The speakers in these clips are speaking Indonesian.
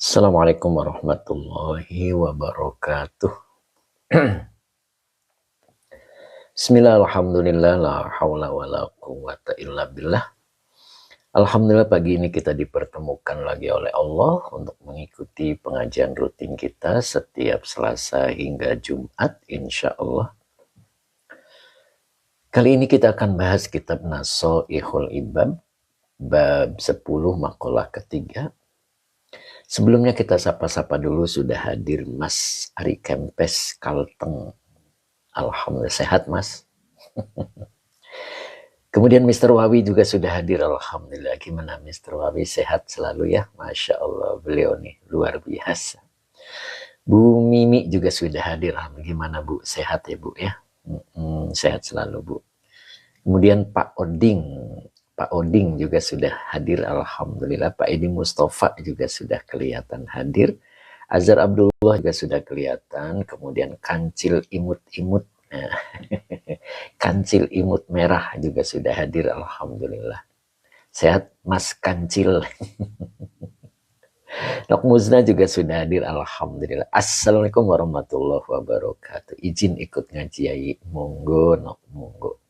Assalamualaikum warahmatullahi wabarakatuh. Bismillah, alhamdulillah, la hawla wa la quwata illa billah. Alhamdulillah pagi ini kita dipertemukan lagi oleh Allah untuk mengikuti pengajian rutin kita setiap Selasa hingga Jumat insya Allah. Kali ini kita akan bahas kitab Nasoihul Ibab, bab 10 makalah ketiga. Sebelumnya kita sapa-sapa dulu, sudah hadir Mas Ari Kempes Kalteng. Alhamdulillah sehat Mas. Kemudian Mr. Wawi juga sudah hadir. Alhamdulillah. Gimana Mr. Wawi, sehat selalu ya? Masya Allah, beliau nih luar biasa. Bu Mimi juga sudah hadir. Gimana Bu, sehat ya Bu ya? Sehat selalu Bu. Kemudian Pak Oding juga sudah hadir. Alhamdulillah. Pak Edi Mustafa juga sudah kelihatan hadir. Azhar Abdullah juga sudah kelihatan. Kemudian Kancil Imut-Imut. Nah, Kancil Imut Merah juga sudah hadir. Alhamdulillah. Sehat Mas Kancil. Nok Muzna juga sudah hadir. Alhamdulillah. Assalamualaikum warahmatullahi wabarakatuh. Izin ikut ngaji Yai. Monggo Nok, monggo.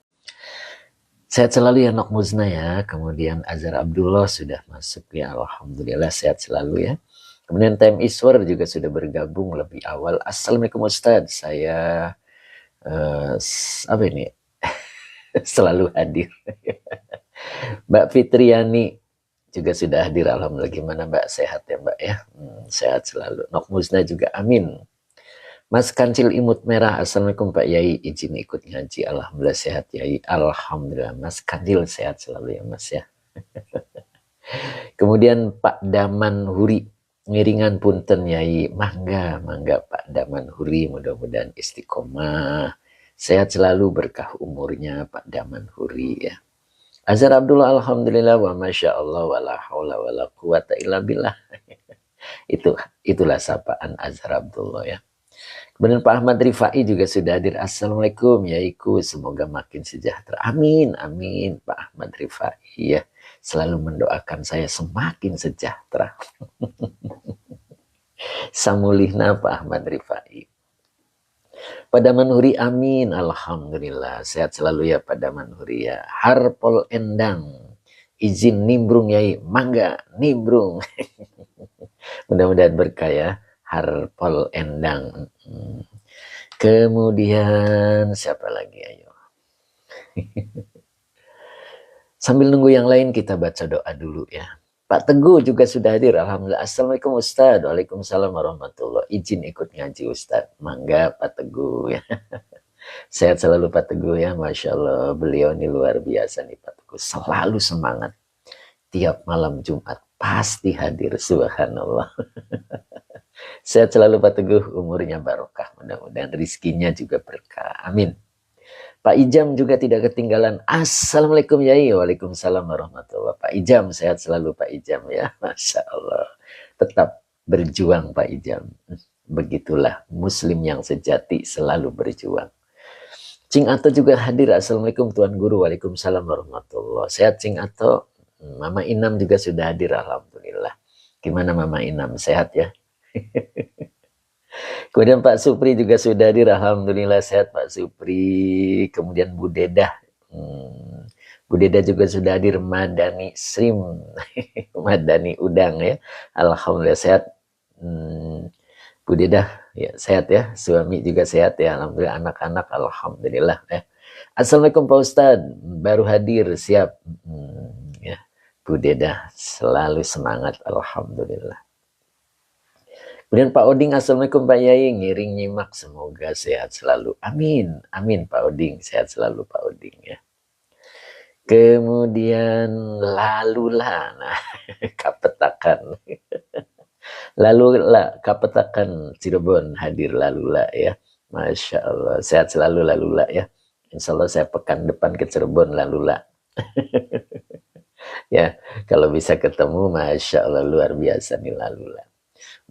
Sehat selalu ya Nok Muzna ya. Kemudian Azhar Abdullah sudah masuk ya. Alhamdulillah sehat selalu ya. Kemudian Time Iswar juga sudah bergabung lebih awal. Assalamualaikum Ustadz. Saya apa ini? Selalu hadir. Mbak Fitriani juga sudah hadir. Alhamdulillah. Gimana Mbak, sehat ya Mbak ya? Sehat selalu. Nok Muzna juga amin. Mas Kancil Imut Merah, Assalamualaikum Pak Yai, izin ikut ngaji. Alhamdulillah sehat Yai. Alhamdulillah. Mas Kancil sehat selalu ya Mas ya. Kemudian Pak Daman Huri, ngiringan punten Yai. Mangga Pak Daman Huri, mudah-mudahan istiqomah. Sehat selalu, berkah umurnya Pak Daman Huri ya. Azhar Abdullah, alhamdulillah wa masya Allah wa la hawla wa la quwata illa billah. Itulah sapaan Azhar Abdullah ya. Kemudian Pak Ahmad Rifai juga sudah hadir. Assalamualaikum Yaiku, semoga makin sejahtera. Amin, amin Pak Ahmad Rifai ya. Selalu mendoakan saya semakin sejahtera. Samulihna Pak Ahmad Rifai. Pak Daman Huri, amin. Alhamdulillah. Sehat selalu ya Pak Daman Huri ya. Harpol Endang. Izin nimbrung Yai. Mangga, nimbrung. Mudah-mudahan berkah ya. Harpol Endang. Kemudian siapa lagi ayo. Sambil nunggu yang lain kita baca doa dulu ya. Pak Teguh juga sudah hadir. Alhamdulillah. Assalamualaikum Ustadz. Waalaikumsalam warahmatullahi. Izin ikut ngaji Ustadz. Mangga Pak Teguh ya. Sehat selalu Pak Teguh ya. Masya Allah. Beliau ini luar biasa nih Pak Teguh. Selalu semangat. Tiap malam Jumat pasti hadir. Subhanallah. Sehat selalu Pak Teguh. Umurnya barokah. Mudah-mudahan rizkinya juga berkah. Amin. Pak Ijam juga tidak ketinggalan. Assalamualaikum Yai. Waalaikumsalam warahmatullahi wabarakatuh. Pak Ijam sehat selalu Pak Ijam ya. Masya Allah. Tetap berjuang Pak Ijam. Begitulah muslim yang sejati, selalu berjuang. Cing Ato juga hadir. Assalamualaikum Tuan Guru. Waalaikumsalam warahmatullahi wabarakatuh. Sehat Cing Ato. Mama Inam juga sudah hadir. Alhamdulillah. Gimana Mama Inam? Sehat ya? Kemudian Pak Supri juga sudah hadir. Alhamdulillah sehat Pak Supri. Kemudian Bu Dedah. Bu Dedah juga sudah hadir. Madani Srim. Madani Udang ya. Alhamdulillah sehat. Bu Dedah ya, sehat ya. Suami juga sehat ya. Alhamdulillah. Anak-anak alhamdulillah ya. Assalamualaikum Pak Ustadz. Baru hadir, siap. Ya. Bu Dedah selalu semangat. Alhamdulillah. Kemudian Pak Oding, Assalamualaikum Pak Yai, ngiring nyimak, semoga sehat selalu. Amin, amin Pak Oding, sehat selalu Pak Oding ya. Kemudian Lalula, nah, Kapetakan. Lalula, Kapetakan Cirebon hadir Lalula ya. Masya Allah, sehat selalu Lalula ya. Insya Allah saya pekan depan ke Cirebon Lalula. Ya, kalau bisa ketemu, Masya Allah luar biasa nih Lalula.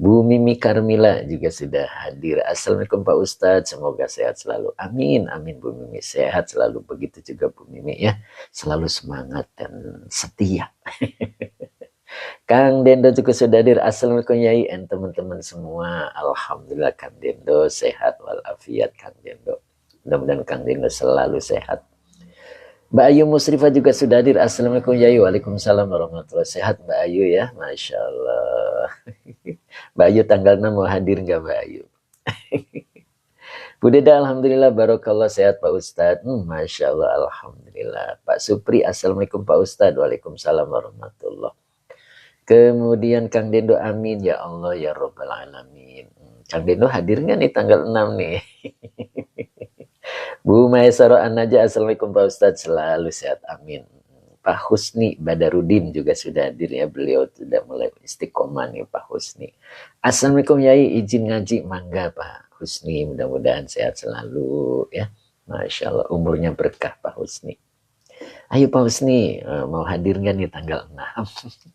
Bu Mimi Karmila juga sudah hadir. Assalamualaikum Pak Ustadz, semoga sehat selalu. Amin, amin Bu Mimi, sehat selalu. Begitu juga Bu Mimi ya, selalu semangat dan setia. Kang Dendo juga sudah hadir. Assalamualaikum Yai and teman-teman semua. Alhamdulillah Kang Dendo sehat walafiat Kang Dendo. Mudah-mudahan Kang Dendo selalu sehat. Mbak Ayu Musrifah juga sudah hadir. Assalamualaikum Yai. Waalaikumsalam warahmatullahi wabarakatuh. Sehat Mbak Ayu ya. Masya Allah. Mbak Ayu tanggal 6 mau hadir nggak Mbak Ayu? Bu Deda, Alhamdulillah, Barokallah, sehat Pak Ustadz. Masya Allah, Alhamdulillah. Pak Supri, Assalamualaikum Pak Ustadz. Waalaikumsalam warahmatullahi. Kemudian Kang Dendo, amin ya Allah ya Rabbal Alamin. Kang Dendo hadir nggak nih tanggal 6 nih? Bu Maesaro Anaja, Assalamualaikum Pak Ustadz. Selalu sehat, amin. Pak Husni Badarudin juga sudah hadir ya. Beliau sudah mulai istiqomah nih Pak Husni. Assalamualaikum Yai, izin ngaji. Mangga Pak Husni, mudah-mudahan sehat selalu ya. Masya Allah, umurnya berkah Pak Husni. Ayo Pak Husni, mau hadir nggak nih tanggal 6?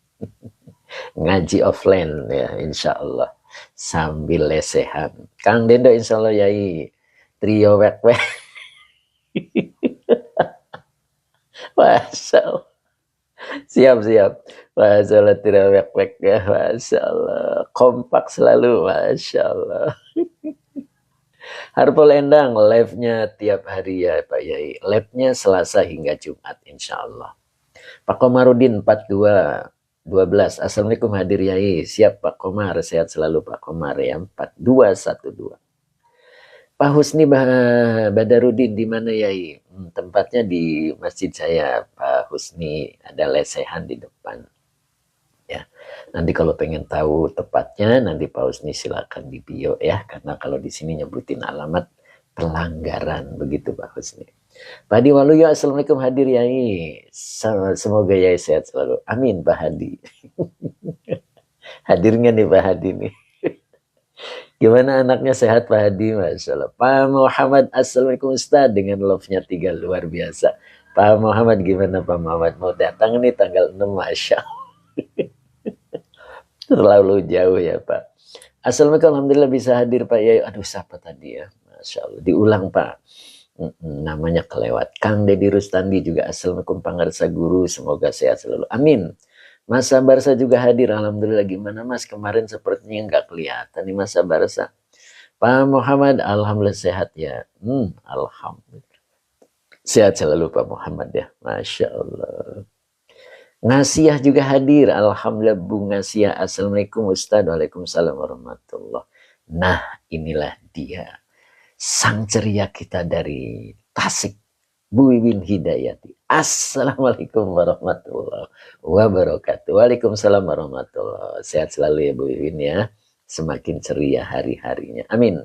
Ngaji offline ya, insya Allah. Sambil lesehan. Kang Dendo, insya Allah Yai. Trio wek-wek. Masya Allah. Siap-siap. Masya Allah, trio wek-wek ya. Masya Allah. Kompak selalu. Masya Allah. Harpol Endang, live-nya tiap hari ya Pak Yai. Live-nya Selasa hingga Jumat insya Allah. Pak Komarudin 4212. Assalamualaikum hadir Yai. Siap Pak Komar, sehat selalu Pak Komar ya. 4212. Pak Husni Badarudin di mana Yai? Tempatnya di masjid saya Pak Husni, ada lesehan di depan. Ya, nanti kalau pengen tahu tepatnya nanti Pak Husni silakan di bio ya, karena kalau di sini nyebutin alamat pelanggaran begitu Pak Husni. Pak Hadi Waluyo, Assalamualaikum hadir Yai. Semoga Yai sehat selalu. Amin Pak Hadi. Hadirnya nih Pak Hadi nih. Gimana anaknya sehat Pak Hadi? Masya Allah. Pak Muhammad, Assalamualaikum Ustaz, dengan love-nya 3 luar biasa. Pak Muhammad, gimana Pak Muhammad? Mau datang nih tanggal 6, Masya Allah. Terlalu jauh ya Pak. Assalamualaikum, Alhamdulillah bisa hadir Pak Yai. Aduh, siapa tadi ya? Masya Allah. Diulang Pak. Namanya kelewat. Kang Dedi Rustandi juga. Assalamualaikum Pangarsa Guru. Semoga sehat selalu. Amin. Mas Sabarsa juga hadir. Alhamdulillah. Gimana Mas? Kemarin sepertinya nggak kelihatan nih Mas Sabarsa. Pak Muhammad, Alhamdulillah sehat ya. Alhamdulillah. Sehat selalu Pak Muhammad ya. Masya Allah. Ngasiah juga hadir. Alhamdulillah Bu Ngasiah. Assalamualaikum Ustaz. Waalaikumsalam warahmatullahi. Nah, inilah dia. Sang ceria kita dari Tasik. Bu Wiwin Hidayati. Assalamualaikum warahmatullahi wabarakatuh. Waalaikumsalam warahmatullahi. Sehat selalu ya Bu Wiwin ya. Semakin ceria hari-harinya. Amin.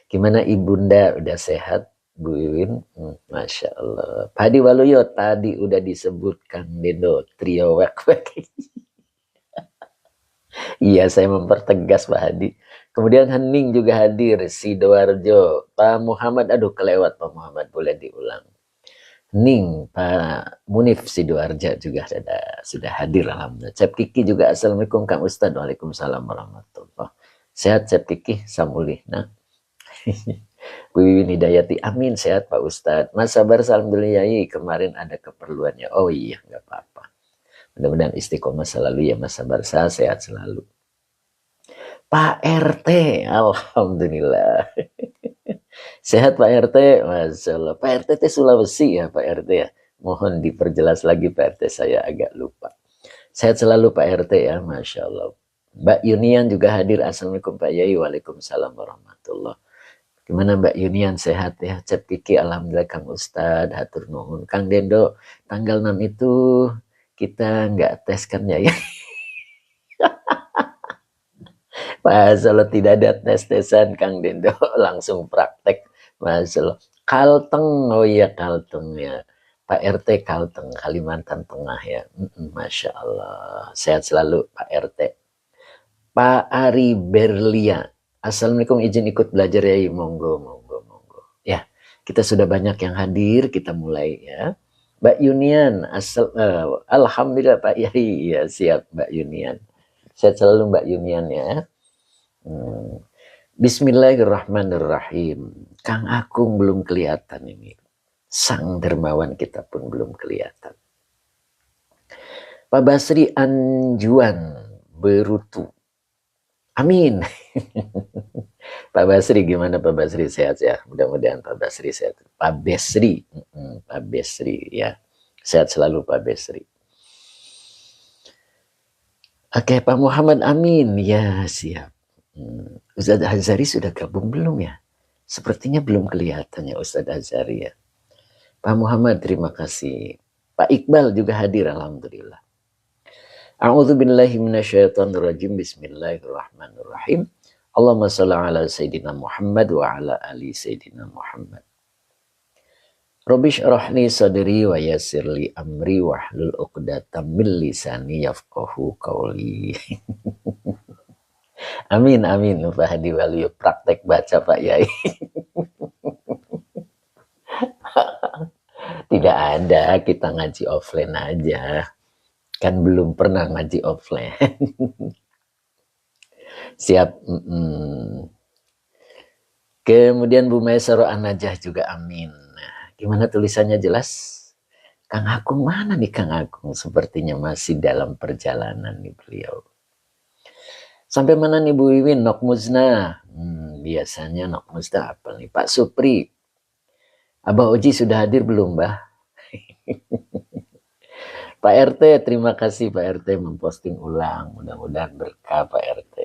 Gimana Ibunda, udah sehat? Bu Wiwin, Masya Allah. Pak Hadi Waluyo, tadi udah disebut Kang Dendo, trio wek-wek. Iya, saya mempertegas Pak Hadi. Kemudian Hening juga hadir, Sidoarjo. Pak Muhammad, aduh kelewat Pak Muhammad, boleh diulang. Hening, Pak Munif Sidoarjo juga sudah hadir, Alhamdulillah. Cep Kiki juga, Assalamualaikum Kang Ustadz. Waalaikumsalam warahmatullahi. Sehat Cep Kiki, samulih. Nah. Bu Wiwin Hidayati, amin sehat Pak Ustadz. Mas Sabar, alhamdulillah Yai, kemarin ada keperluannya. Oh iya, nggak apa-apa. Mudah-mudahan istiqomah selalu ya Mas Sabar, sehat selalu. Pak RT, alhamdulillah. Sehat Pak RT, Masya Allah. Pak RT itu Sulawesi ya Pak RT ya. Mohon diperjelas lagi Pak RT, saya agak lupa. Sehat selalu Pak RT ya, Masya Allah. Mbak Yunian juga hadir. Assalamualaikum Pak Yai, waalaikumsalam warahmatullahi. Gimana Mbak Yunian, sehat ya? Cep Kiki, alhamdulillah Kang Ustadz, hatur nuhun. Kang Dendo, tanggal 6 itu kita nggak tes kan ya? Masya Allah, tidak ada tes-tesan Kang Dendo, langsung praktek. Masya Allah. Kalteng, oh iya Kalteng ya. Pak RT Kalteng, Kalimantan Tengah ya. Masya Allah, sehat selalu Pak RT. Pak Ari Berlia, Assalamualaikum, izin ikut belajar ya, monggo. Ya, kita sudah banyak yang hadir, kita mulai ya. Mbak Yunian, alhamdulillah Pak Yai, ya siap Mbak Yunian. Sehat selalu Mbak Yunian ya. Bismillahirrahmanirrahim. Kang Akung belum kelihatan ini. Sang dermawan kita pun belum kelihatan. Pak Basri Anjuan Berutu. Amin. Pak Basri gimana Pak Basri, sehat ya? Mudah-mudahan Pak Basri sehat. Pak Besri, Pak Besri ya. Sehat selalu Pak Besri. Oke, Pak Muhammad Amin. Ya, siap. Ustadz Azhari sudah gabung belum ya? Sepertinya belum kelihatan ya Ustadz Azhari ya. Pak Muhammad, terima kasih. Pak Iqbal juga hadir, alhamdulillah. A'udzu billahi minasyaitonir rajim. Bismillahirrahmanirrahim. Allahumma shalli ala sayyidina Muhammad wa ala ali sayyidina Muhammad. Rabbi shrah li sadri wa yassir li amri wahlul 'uqdatam min lisani yafqahu qawli. Amin amin Pak Hadi Waluyo, praktek baca Pak Yai. Tidak ada, kita ngaji offline aja. Kan belum pernah ngaji offline. Siap. Kemudian Bu Maisaro An-Najah juga amin. Nah, gimana tulisannya, jelas? Kang Agung mana nih Kang Agung? Sepertinya masih dalam perjalanan nih beliau. Sampai mana nih Bu Wiwin? Nok Muzna. Biasanya Nok Muzna apa nih? Pak Supri. Abah Oji sudah hadir belum, Mbah? Pak RT, terima kasih Pak RT memposting ulang. Mudah-mudahan berkah Pak RT.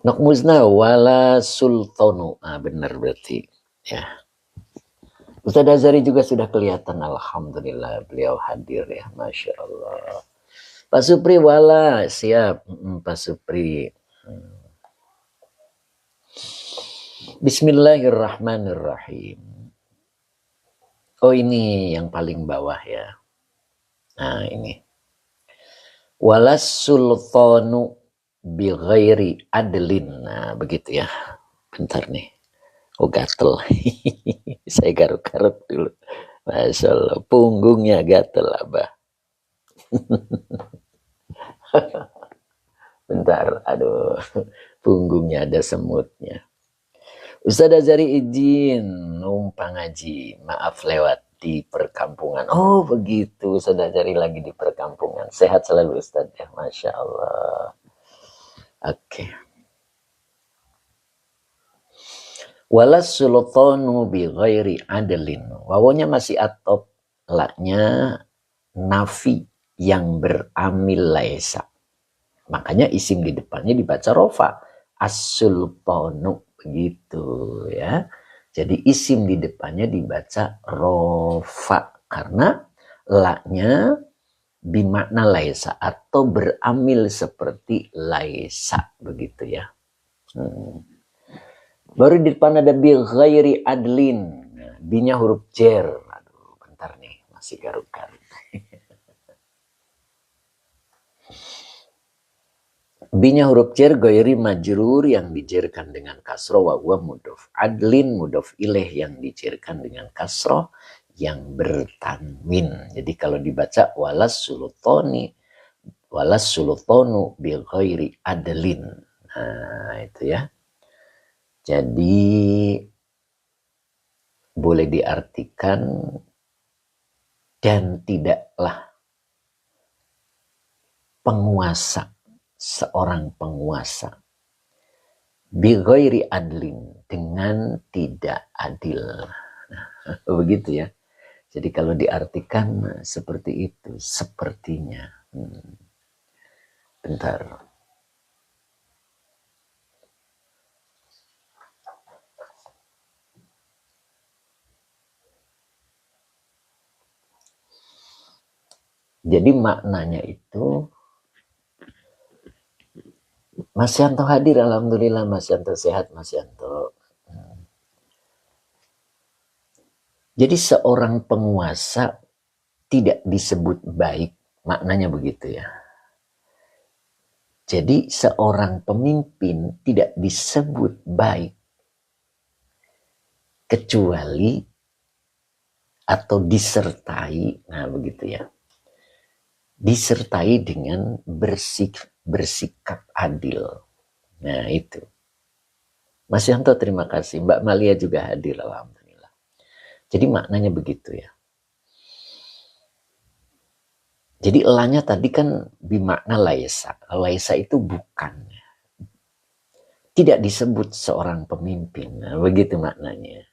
Nok Muzna wala sultanu. Benar berarti. Ya. Ustadz Azhari juga sudah kelihatan, alhamdulillah beliau hadir ya, masya Allah. Pak Supri wala, siap. Pak Supri. Bismillahirrahmanirrahim. Oh, ini yang paling bawah ya. Nah ini. Walas sultanu bi ghairi adlin. Nah begitu ya. Bentar nih. Oh gatel. Saya garuk-garuk dulu. Masya Allah, punggungnya gatel Abah. Bentar, aduh. Punggungnya ada semutnya. Ustadz Azhari izin numpang ngaji. Maaf lewat di perkampungan. Oh begitu, Ustadz Azhari lagi di perkampungan. Sehat selalu Ustadz ya, Masya Allah. Oke. Walas sultanu bi ghairi adlin. Wawunya masih atop, laknya nafi yang beramil laisa. Makanya isim di depannya dibaca rofa. As-sultanu begitu ya. Jadi isim di depannya dibaca rofa karena laknya bimakna laisa atau beramil seperti laisa begitu ya. Baru di depan ada bi ghairi adlin. Nah, binya huruf jer. Aduh, bentar nih, masih garuk-garuk. Binya huruf jer, ghairi majrur yang dijerkan dengan kasroh, wa huwa mudhof. Adlin mudhof ilaih yang dijerkan dengan kasroh yang bertanwin. Jadi kalau dibaca walas sultanu bi ghairi adlin. Nah, itu ya. Jadi boleh diartikan dan tidaklah penguasa, seorang penguasa bi ghairi adlin, dengan tidak adil. Nah, begitu ya. Jadi kalau diartikan seperti itu, sepertinya. Bentar. Jadi maknanya itu, Mas Yanto hadir, alhamdulillah Mas Yanto sehat Mas Yanto. Jadi seorang penguasa tidak disebut baik, maknanya begitu ya. Jadi seorang pemimpin tidak disebut baik kecuali atau disertai, nah begitu ya. Disertai dengan bersikap adil. Nah itu. Mas Yanto terima kasih. Mbak Malia juga hadir, alhamdulillah. Jadi maknanya begitu ya. Jadi elanya tadi kan bimakna laisa. Laisa itu bukan. Tidak disebut seorang pemimpin. Nah, begitu maknanya.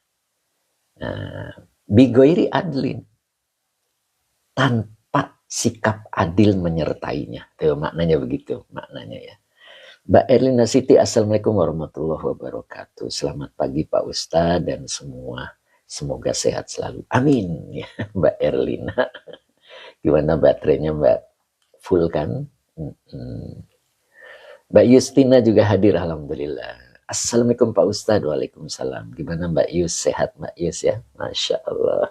Nah, bigoiri adlin. Tanpa sikap adil menyertainya. Tuh, maknanya begitu. Maknanya ya. Mbak Erlina Siti, Assalamualaikum warahmatullahi wabarakatuh. Selamat pagi Pak Ustadz dan semua. Semoga sehat selalu. Amin. Ya, Mbak Erlina. Gimana baterainya Mbak? Full kan? Mbak Yustina juga hadir, Alhamdulillah. Assalamualaikum Pak Ustadz. Waalaikumsalam. Gimana Mbak Yus? Sehat Mbak Yus ya? Masya Allah.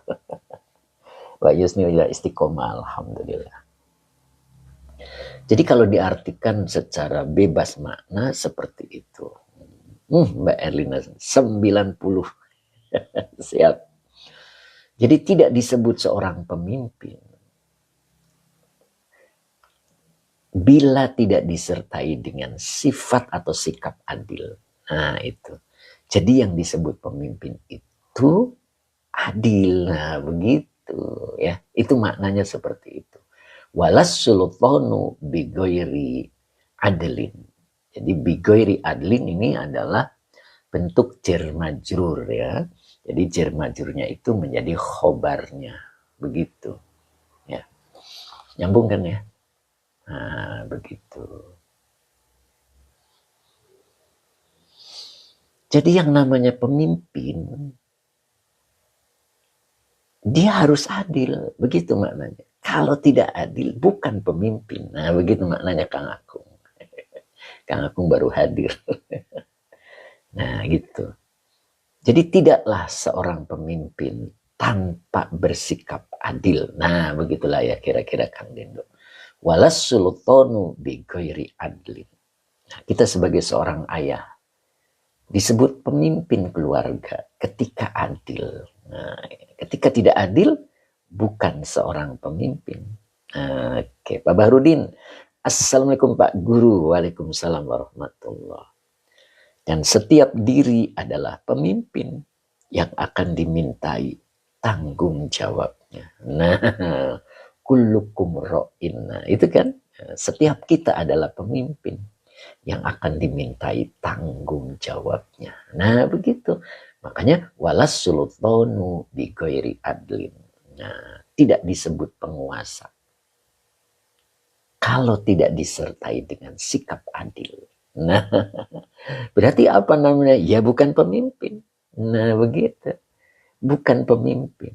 Mbak Yus ini juga istiqomah, Alhamdulillah. Jadi kalau diartikan secara bebas makna seperti itu. Mbak Erlina 90. Siap. Jadi tidak disebut seorang pemimpin bila tidak disertai dengan sifat atau sikap adil. Nah itu. Jadi yang disebut pemimpin itu adil. Nah begitu ya. Itu maknanya seperti itu. Walas sultanu bigoiri adlin. Jadi bigoiri adlin ini adalah bentuk jar majrur ya. Jadi jar majrurnya itu menjadi khobarnya. Begitu. Ya. Nyambung kan ya? Nah, begitu. Jadi yang namanya pemimpin, dia harus adil. Begitu maknanya. Kalau tidak adil, bukan pemimpin. Nah, begitu maknanya Kang Akung. Kang Akung baru hadir. Nah, gitu. Jadi tidaklah seorang pemimpin tanpa bersikap adil. Nah, begitulah ya kira-kira Kang Dindo. Walas sultanu bigoiri adlin. Nah, kita sebagai seorang ayah disebut pemimpin keluarga ketika adil. Nah, ketika tidak adil bukan seorang pemimpin. Nah, oke, Pak Bahrudin. Assalamualaikum Pak Guru. Waalaikumsalam warahmatullahi. Dan setiap diri adalah pemimpin yang akan dimintai tanggung jawabnya. Nah, kullukum ra'in. Nah, itu kan setiap kita adalah pemimpin yang akan dimintai tanggung jawabnya. Nah, begitu. Makanya walas sultanu bi ghairi adlin. Nah, tidak disebut penguasa kalau tidak disertai dengan sikap adil. Nah, berarti apa namanya? Ya bukan pemimpin. Nah, begitu. Bukan pemimpin.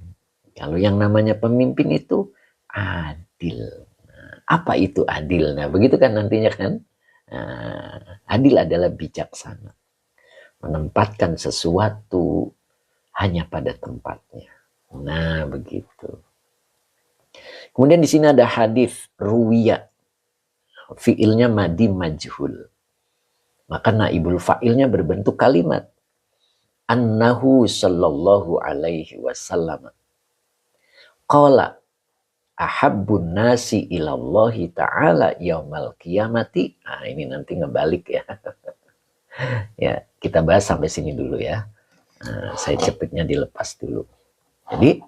Kalau yang namanya pemimpin itu adil. Nah, apa itu adil? Nah, begitu kan nantinya kan? Nah, adil adalah bijaksana. Menempatkan sesuatu hanya pada tempatnya. Nah, begitu. Kemudian di sini ada hadis ruwiya. Fiilnya madi majhul. Maka naibul fa'ilnya berbentuk kalimat. Annahu sallallahu alaihi wasallam. Qala ahabbun nasi ilallahi ta'ala yaumal qiyamati. Nah, ini nanti ngebalik ya. Ya, kita bahas sampai sini dulu ya. Nah, saya cepetnya dilepas dulu. Jadi,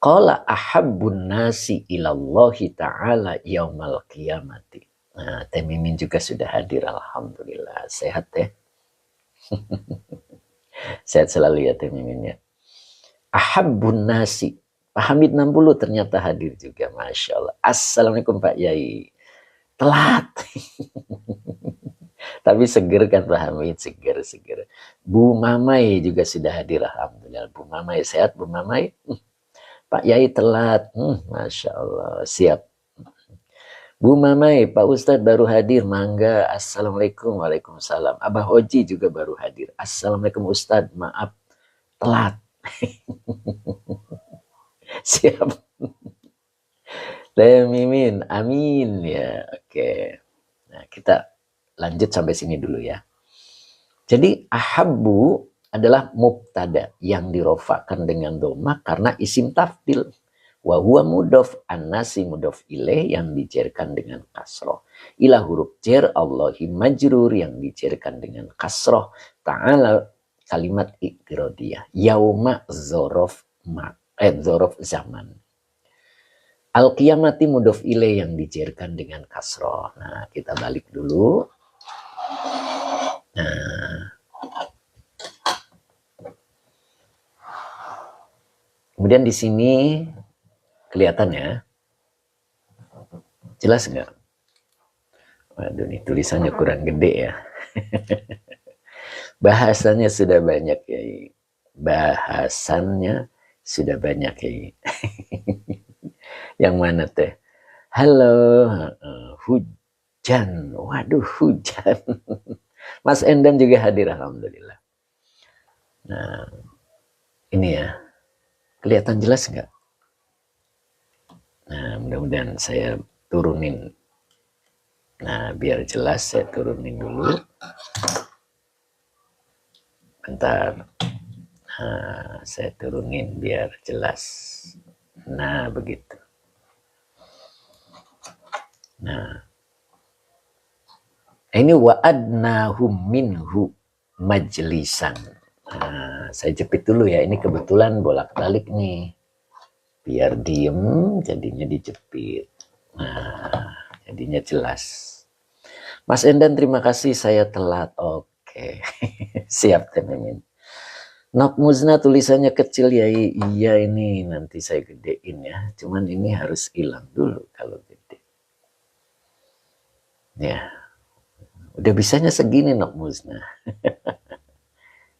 qala ahabbun nasi ilallahi ta'ala yaumal qiyamati. Nah, Teh Mimin juga sudah hadir, alhamdulillah. Sehat ya. Sehat selalu ya Teh Mimin ya. Ahabbun nasi. Pak Hamid 60 ternyata hadir juga, Masya Allah. Assalamualaikum Pak Yai. Telat. Tapi seger kan Pak Hamid, seger. Bu Mamai juga sudah hadir, alhamdulillah. Bu Mamai sehat, Bu Mamai. Pak Yai telat, Masya Allah, siap. Bu Mamai, Pak Ustadz baru hadir, mangga. Assalamualaikum, waalaikumsalam. Abah Oji juga baru hadir. Assalamualaikum Ustadz, maaf telat. Siap. Teh Mimin, amin ya. Oke. Nah, kita lanjut sampai sini dulu ya. Jadi ahabbu adalah mubtada yang dirofakan dengan doma karena isim tafdil. Wa huwa mudhof an-nasi mudhof ilaih yang dijerkan dengan kasroh. Ila huruf jer Allahi majrur yang dijerkan dengan kasroh. Ta'ala kalimat iktirodiyah. Yauma zorof zorof zaman. Al-qiyamati mudhof ilaih yang dijerkan dengan kasroh. Nah, kita balik dulu. Nah, kemudian di sini kelihatan ya, jelas nggak? Waduh, ini tulisannya kurang gede ya. Bahasanya sudah banyak ya. Bahasannya sudah banyak ya. Yang mana teh? Halo, hujan. Waduh, hujan. Mas Endan juga hadir, alhamdulillah. Nah, ini ya. Kelihatan jelas nggak? Nah, mudah-mudahan saya turunin. Nah, biar jelas saya turunin dulu. Bentar. Nah, saya turunin biar jelas. Nah, begitu. Nah, ini wa'adnahum minhu majlisan. Nah, saya jepit dulu ya. Ini kebetulan bolak-balik nih. Biar diem, jadinya dijepit. Nah, jadinya jelas. Mas Endan, terima kasih saya telat. Oke, siap teman-teman. Nok Muzna tulisannya kecil ya. Iya, ini nanti saya gedein ya. Cuman ini harus hilang dulu kalau gede. Ya, udah bisanya segini Nok Muzna.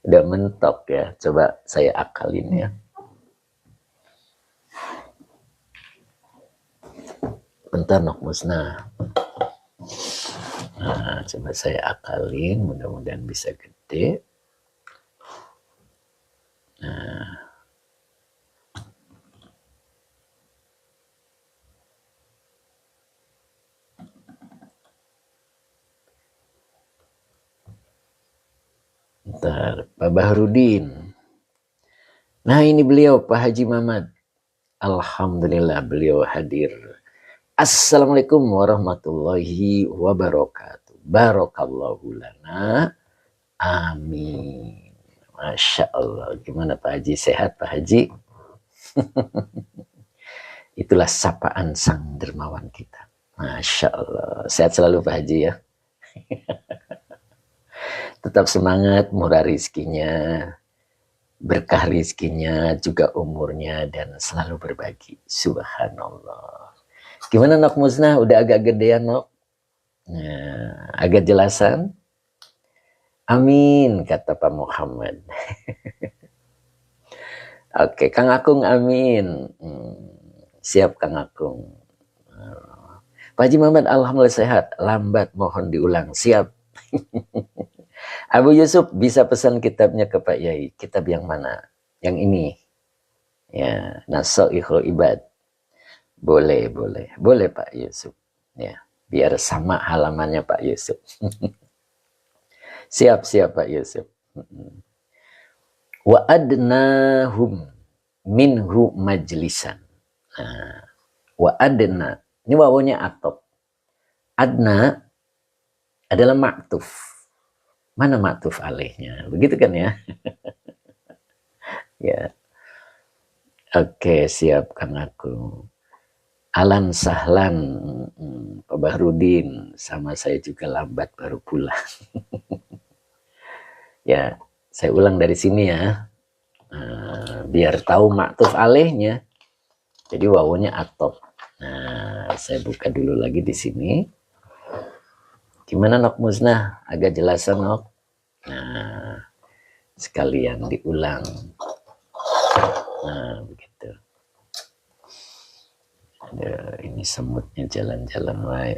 Udah mentok ya. Coba saya akalin ya. Bentar Nok Muzna. Nah, coba saya akalin. Mudah-mudahan bisa gede. Nah. Bentar, Pak Bahrudin. Nah, ini beliau Pak Haji Mamat. Alhamdulillah beliau hadir. Assalamualaikum warahmatullahi wabarakatuh. Barakallahu lana. Amin. Masya Allah. Gimana Pak Haji? Sehat Pak Haji? Itulah sapaan sang dermawan kita. Masya Allah. Sehat selalu Pak Haji ya. Tetap semangat, murah rizkinya, berkah rizkinya, juga umurnya, dan selalu berbagi. Subhanallah. Gimana Nok Muzna? Udah agak gedean Nok? Nah, agak jelasan? Amin, kata Pak Muhammad. Oke, Kang Akung amin. Siap Kang Akung. Pak Haji Muhammad, alhamdulillah sehat. Lambat mohon diulang. Siap. Abu Yusuf bisa pesan kitabnya ke Pak Yai. Kitab yang mana? Yang ini. Ya, Nasoihul Ibad. Boleh, boleh. Boleh Pak Yusuf. Ya, biar sama halamannya Pak Yusuf. Siap, siap Pak Yusuf. Wa adnahum minhu majlisan. Nah, wa adna. Ini wawunya atop. Adna adalah maktuf. Mana maktuf alaihnya? Begitu kan ya? Ya. Oke, siap Kang aku. Alan Sahlan, Pak Bahrudin, sama saya juga lambat baru pulang. Ya, saya ulang dari sini ya. Biar tahu maktuf alaihnya. Jadi wawunya atop. Nah, saya buka dulu lagi di sini. Gimana Nok Muzna? Agak jelasan Nok? Nah, sekalian diulang. Nah, begitu. Ada ini semutnya jalan-jalan wae.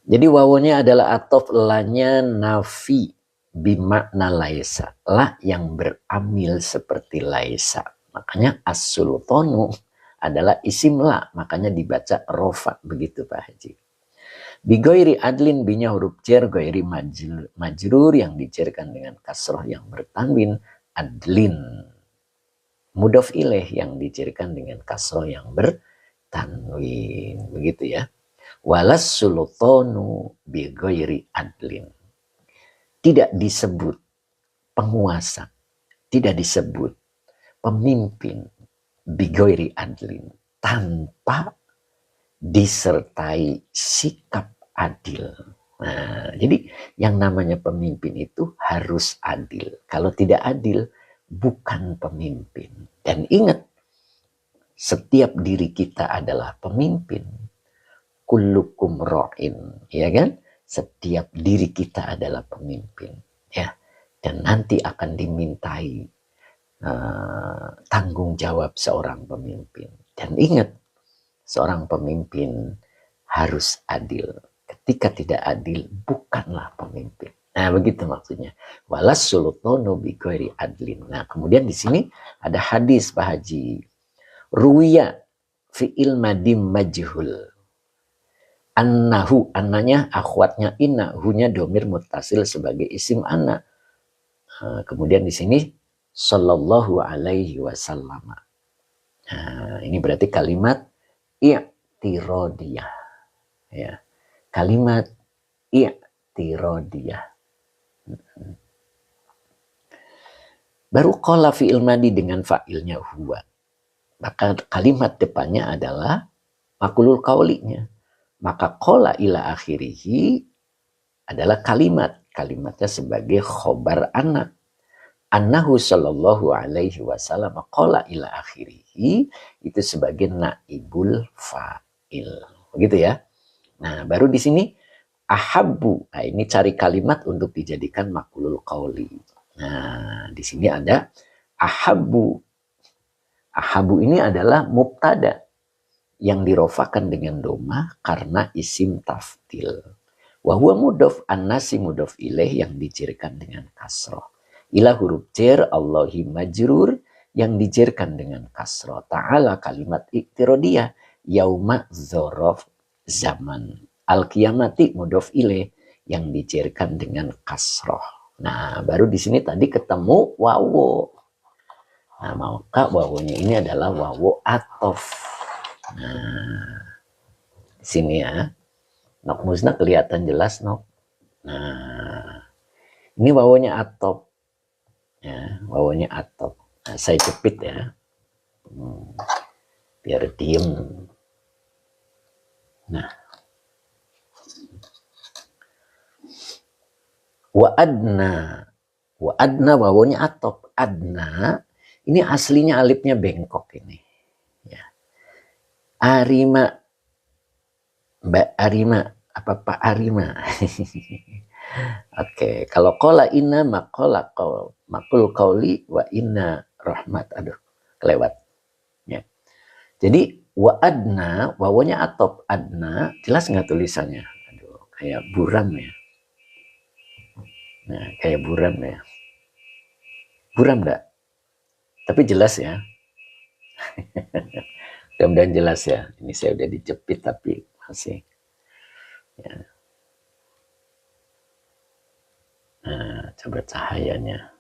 Jadi wawunya adalah atof, lanya nafi bimakna laisa. La yang beramil seperti laisa. Makanya as-sultanu adalah isim la, makanya dibaca rofa, begitu Pak Haji. Bigoiri adlin, binya huruf jar, goiri majrur yang dijarkan dengan kasroh yang bertanwin, adlin. Mudhof ilaih yang dijarkan dengan kasroh yang bertanwin, begitu ya. Walas sultanu bigoiri adlin. Tidak disebut penguasa, tidak disebut pemimpin bigoiri adlin, tanpa disertai sikap adil. Nah, jadi yang namanya pemimpin itu harus adil. Kalau tidak adil, bukan pemimpin. Dan ingat, setiap diri kita adalah pemimpin. Kullukum ra'in, ya kan? Setiap diri kita adalah pemimpin, ya. Dan nanti akan dimintai tanggung jawab seorang pemimpin. Dan ingat, seorang pemimpin harus adil. Ketika tidak adil, bukanlah pemimpin. Nah, begitu maksudnya. Walas sultanu bi ghairi adlin. Nah, kemudian di sini ada hadis Pak Haji. Ruwiya fi'il madim majhul. Annahu, annanya akhwatnya inna, hunya domir mutasil sebagai isim anna. Kemudian di sini sallallahu alaihi wasallam. Nah, ini berarti kalimat i'tirodiyah. Ya. Kalimat i'tirodiyah. Baru qala fi'il madi dengan fa'ilnya huwa. Maka kalimat depannya adalah maqulul qaulinya. Maka qala ila akhirihi adalah kalimatnya sebagai khobar anak. Annahu sallallahu alaihi wasallam qala ila akhirihi itu sebagai naibul fa'il. Begitu ya. Nah, baru di sini ahabbu. Nah, ini cari kalimat untuk dijadikan maqulul qauli. Nah, di sini ada ahabbu. Ahabbu ini adalah mubtada yang dirofakan dengan doma karena isim tafdil. Wahwa mudhof an-nasi mudhof ilaih yang dijerkan dengan kasroh. Ila huruf jar Allahi majrur yang dijerkan dengan kasroh. Ta'ala kalimat iktirodiyah yauma dzorof zaman. Al-qiyamati mudhof ilaih yang dijerkan dengan kasroh. Nah, baru di sini tadi ketemu wawo. Nah, maka wawonya ini adalah wawo atof. Nah, di sini ya. Nok musna kelihatan jelas nok. Nah, ini wawonya atop. Ya, wawonya atop. Nah, saya jepit ya. Biar diem. Nah. Wa adna. Wa adna wawonya atop. Adna. Ini aslinya alifnya bengkok ini. Arima, Mbak Arima, apa Pak Arima? Oke, kalau qala inna maqala qaul, maqul qauli wa inna rahmat. Aduh, kelewat. Ya. Jadi wa adna, wawanya atop adna, jelas nggak tulisannya? Aduh, kayak buram ya. Nah, kayak buram ya. Buram enggak? Tapi jelas ya. Mudah-mudahan jelas ya. Ini saya udah dijepit tapi masih. Ya. Nah, coba cahayanya.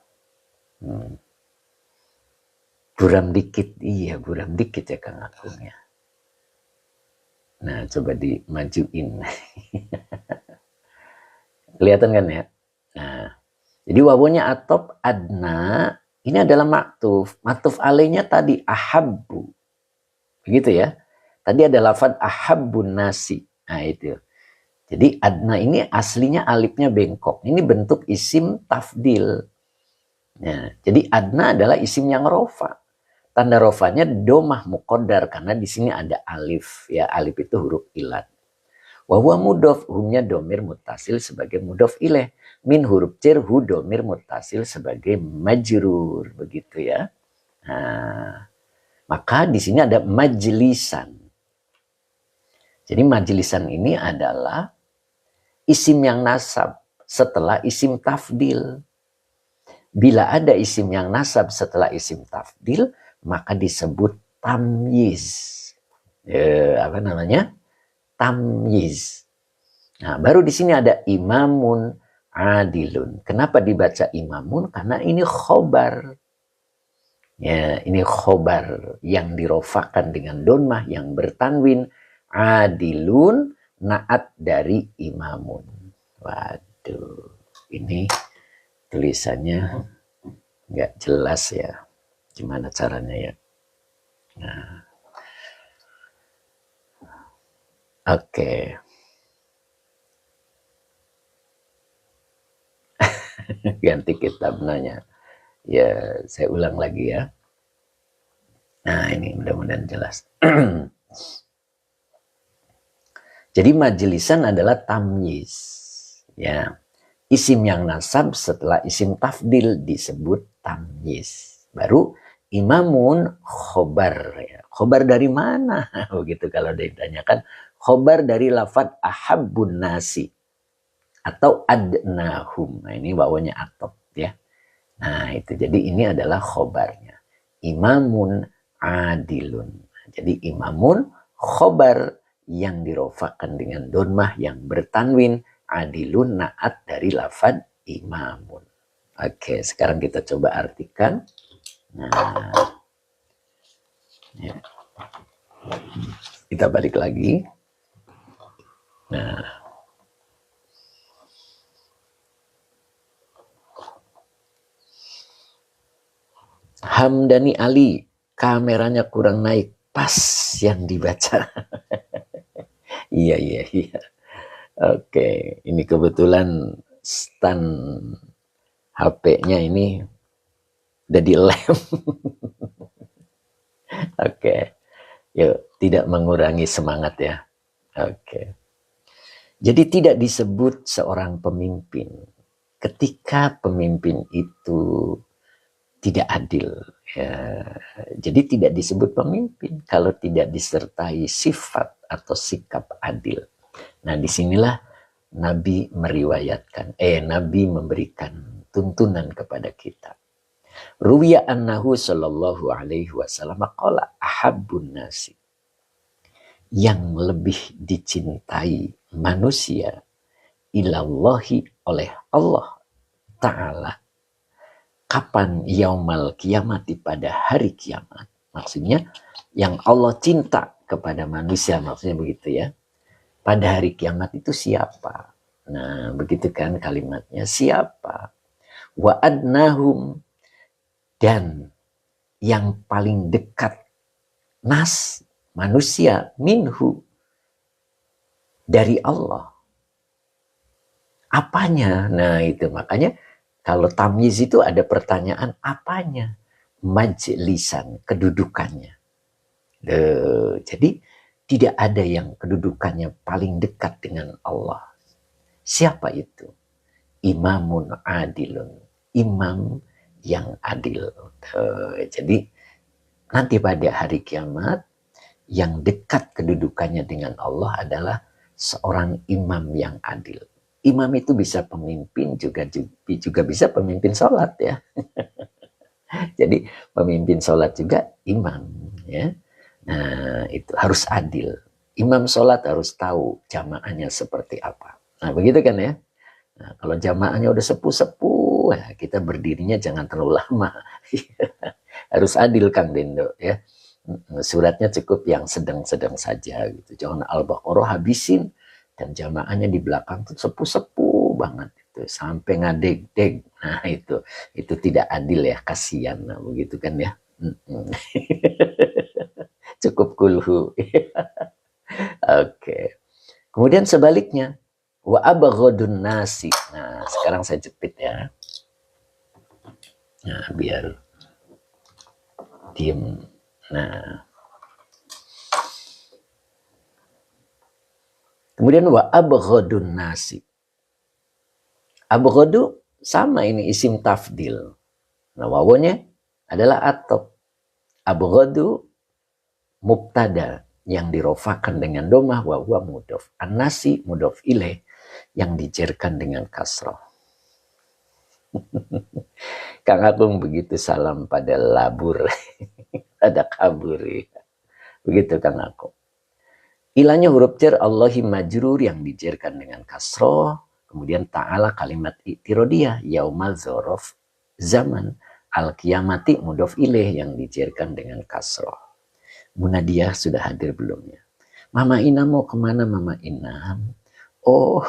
Buram dikit. Iya, buram dikit ya Kang Agung ya. Nah, coba dimajuin. Kelihatan kan ya? Nah, jadi wawunya atop adna. Ini adalah maktuf. Maktuf alainya tadi ahabbu. Begitu ya. Tadi ada lafaz ahabbun nasi. Nah itu. Jadi adna ini aslinya alifnya bengkok. Ini bentuk isim tafdil. Nah, jadi adna adalah isim yang rofa. Tanda rofanya domah muqaddar karena di sini ada alif. Ya, alif itu huruf ilat. Wa huwa mudhof, humnya domir muttasil sebagai mudhof ilaih. Min huruf jar hu domir muttasil sebagai majrur. Begitu ya. Nah, maka di sini ada majlisan. Jadi majlisan ini adalah isim yang nasab setelah isim tafdil. Bila ada isim yang nasab setelah isim tafdil, maka disebut tamyiz. Apa namanya? Tamyiz. Nah, baru di sini ada imamun adilun. Kenapa dibaca imamun? Karena ini khobar. Ya, ini khobar yang dirofakan dengan donmah yang bertanwin adilun naat dari imamun. Waduh, ini tulisannya nggak jelas ya. Gimana caranya ya? Nah, oke. Ganti kitab nanya. Ya, saya ulang lagi ya. Nah, ini mudah-mudahan jelas. Jadi majelisan adalah tamyiz. Ya. Isim yang nasab setelah isim tafdil disebut tamyiz. Baru imamun khobar. Ya. Khobar dari mana? Begitu kalau ditanyakan. Khobar dari lafad ahabbun nasi. Atau adnahum. Nah, ini wawanya atop ya. Nah, itu. Jadi ini adalah khobarnya. Imamun adilun. Jadi imamun khobar yang dirofakan dengan donmah yang bertanwin, adilun naat dari lafad imamun. Oke, sekarang kita coba artikan. Nah, ya. Kita balik lagi. Nah, Hamdani Ali, kameranya kurang naik, pas yang dibaca. Iya. Oke, ini kebetulan stand HP-nya ini udah dilem. Oke, yuk tidak mengurangi semangat ya. Oke, jadi tidak disebut seorang pemimpin ketika pemimpin itu tidak adil. Ya, jadi tidak disebut pemimpin kalau tidak disertai sifat atau sikap adil. Nah, disinilah Nabi Nabi memberikan tuntunan kepada kita. Ruwiya annahu sallallahu alaihi wasallam qala ahabbun nasi, yang lebih dicintai manusia ilallahi oleh Allah Ta'ala. Kapan yaumal kiamati, pada hari kiamat. Maksudnya yang Allah cinta kepada manusia, maksudnya begitu ya. Pada hari kiamat itu siapa? Nah, begitu kan kalimatnya, siapa? Wa adnahum, dan yang paling dekat manusia minhu, dari Allah. Apanya? Nah, itu makanya kalau tamyiz itu ada pertanyaan apanya? Majlisan, kedudukannya. Jadi tidak ada yang kedudukannya paling dekat dengan Allah. Siapa itu? Imamun adilun, imam yang adil. Jadi nanti pada hari kiamat yang dekat kedudukannya dengan Allah adalah seorang imam yang adil. Imam itu bisa pemimpin, juga bisa pemimpin sholat ya. Jadi pemimpin sholat juga imam ya. Nah, itu harus adil. Imam sholat harus tahu jamaahnya seperti apa. Nah, begitu kan ya. Nah, kalau jamaahnya udah sepuh-sepuh, ya, kita berdirinya jangan terlalu lama. Harus adil Kang Dendo ya. Suratnya cukup yang sedang-sedang saja gitu. Jangan Al-Baqarah habisin dan jamaahnya di belakang tuh sepuh-sepuh banget itu sampai ngadeg-deg. Nah, itu tidak adil ya, kasihan. Nah, begitu kan ya. Cukup kulhu. Oke. Kemudian sebaliknya, wa abghadun nasi. Nah, sekarang saya jepit ya. Nah, biar diem. Nah. Kemudian wa abghadun nasi. Abghadu sama ini isim tafdil. Nah, wawunya adalah atop. Abghadu mubtada yang dirofakan dengan domah wa huwa mudhof. An-nasi mudhof ilaih yang dijerkan dengan kasrah. Kang Agung begitu salam pada labur. Ada kabur. Begitu Kang Agung. Ilahnya huruf jar Allahi majrur yang dijerkan dengan kasroh. Kemudian ta'ala kalimat i'tirodiyah. Yaumal zorof zaman. Al-qiyamati mudhof ilaih yang dijerkan dengan kasroh. Munadiyah sudah hadir belumnya? Mama Inam mau kemana Mama Inam? Oh,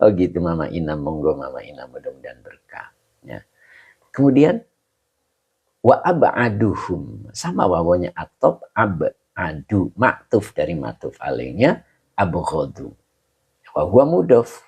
oh gitu Mama Inam. Monggo Mama Inam, mudah-mudahan berkah. Ya. Kemudian Wa ab'aduhum, sama wawanya atop, ab'adu, maktuf dari matuf alainya, abghadu. Wa huwa mudof.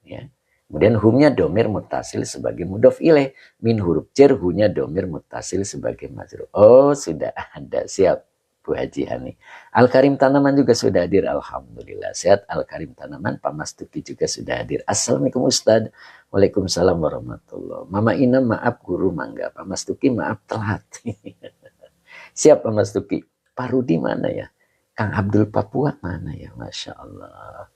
Ya. Kemudian humnya domir mutasil sebagai mudof ilaih. Min huruf jar, hunya domir mutasil sebagai majrur. Oh, sudah ada. Siap, Bu Haji Hani. Al-Karim Tanaman juga sudah hadir. Alhamdulillah. Sehat Al-Karim Tanaman. Pak Mas Tuki juga sudah hadir. Assalamualaikum Ustaz. Waalaikumsalam warahmatullahi. Mama Ina maaf guru mangga. Pak Mas Tuki maaf telat. Siap Pak Mas Tuki. Pak Rudi mana ya? Kang Abdul Papua mana ya? Masya Allah.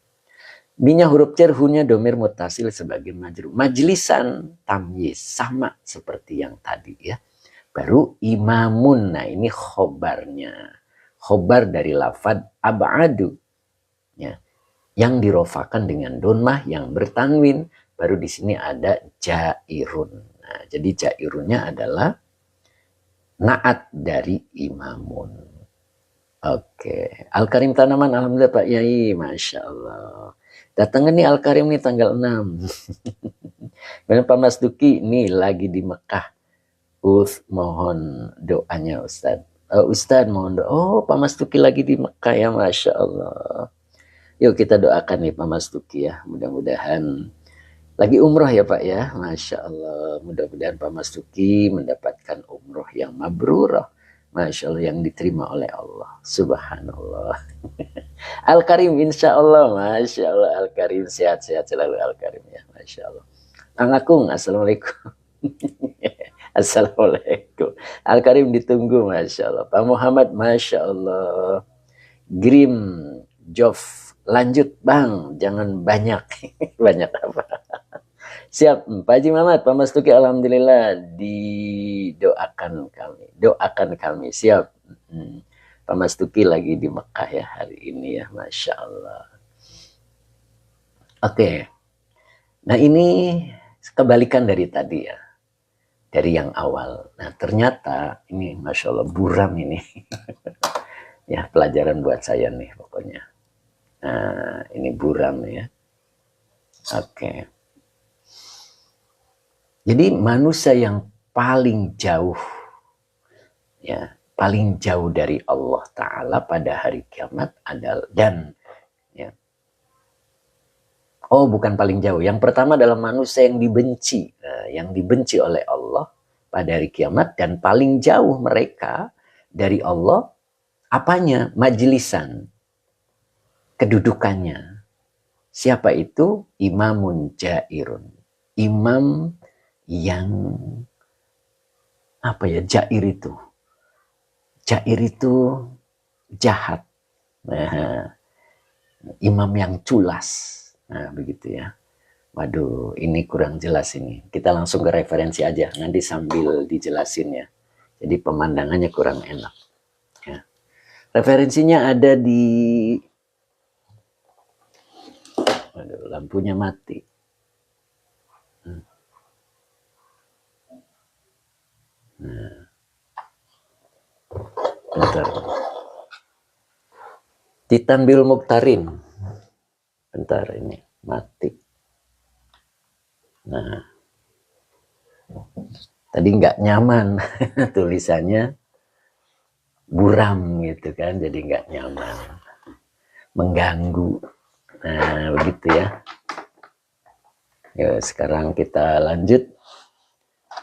Minya huruf jar, hunya domir mutasil sebagai majrur. Majlisan tamyiz, sama seperti yang tadi ya. Baru imamun, nah ini khobarnya. Khobar dari lafad ab'adu. Ya. Yang dirofakan dengan donmah yang bertanwin. Baru di sini ada jairun. Nah, jadi jairunnya adalah naat dari imamun. Oke. Al-Karim Tanaman, alhamdulillah Pak Yai, Masya Allah. Datangnya nih Al-Karim nih tanggal 6. Kemudian Pak Mas Duki nih lagi di Mekah. Mohon doanya Ustadz. Ustadz mohon doa. Oh, Pak Mas Duki lagi di Mekah ya, Masya Allah. Yuk kita doakan nih Pak Mas Duki ya. Mudah-mudahan lagi umroh ya Pak ya. Masya Allah. Mudah-mudahan Pak Mas Duki mendapatkan umroh yang mabrurah. Masya Allah, yang diterima oleh Allah. Subhanallah. Al-Karim insya Allah. Masya Allah Al-Karim. Sehat-sehat selalu Al-Karim ya. Masya Allah. Kang Akung, Assalamualaikum. Assalamualaikum. Al-Karim ditunggu Masya Allah. Pak Muhammad Masya Allah. Grim Jof. Lanjut Bang. Jangan banyak. Banyak apa? Siap, Pak Haji Mamat, Pak Mas Tuki, alhamdulillah didoakan kami. Doakan kami, siap. Pak Mas Tuki lagi di Mekah ya hari ini ya, Masya Allah. Oke, nah ini kebalikan dari tadi ya. Dari yang awal. Nah ternyata ini Masya Allah buram ini. Ya pelajaran buat saya nih pokoknya. Nah ini buram ya. Oke. Jadi manusia yang paling jauh ya, paling jauh dari Allah Ta'ala pada hari kiamat adalah ya. Oh, bukan paling jauh. Yang pertama adalah manusia yang dibenci, yang dibenci oleh Allah pada hari kiamat, dan paling jauh mereka dari Allah apanya? Majlisan, kedudukannya. Siapa itu? Imamun jairun. Imam yang apa ya, jair itu jahat, nah, imam yang culas, nah begitu ya. Waduh, ini kurang jelas ini, kita langsung ke referensi aja nanti sambil dijelasin ya, jadi pemandangannya kurang enak ya. Referensinya ada di, waduh, lampunya mati. Nah, bentar. Titanbil Muktarin. Bentar ini mati. Nah, tadi nggak nyaman tulisannya buram gitu kan, jadi nggak nyaman, mengganggu. Nah begitu ya. Ya sekarang kita lanjut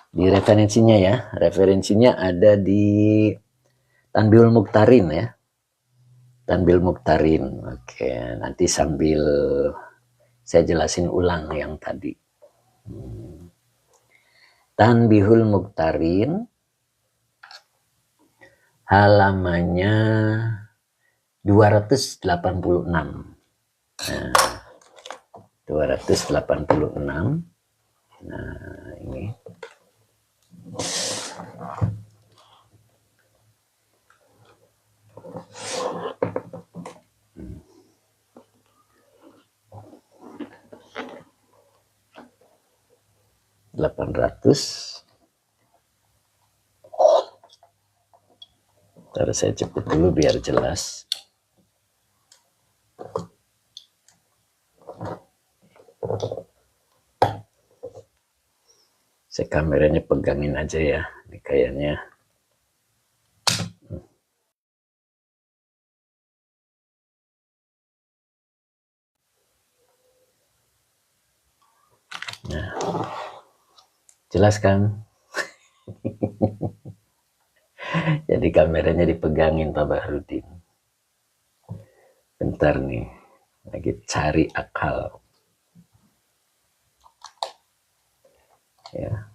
di referensinya ya. Referensinya ada di Tanbihul Muktarin ya. Tanbihul Muktarin. Oke, nanti sambil saya jelasin ulang yang tadi. Tanbihul Muktarin halamannya 286. Nah, 286. Nah, ini. Ntar saya cepet dulu biar jelas. Saya kameranya pegangin aja ya, ini kayaknya Jelas kan? Jadi kameranya dipegangin Pak Bahrudin. Bentar nih, lagi cari akal. Ya.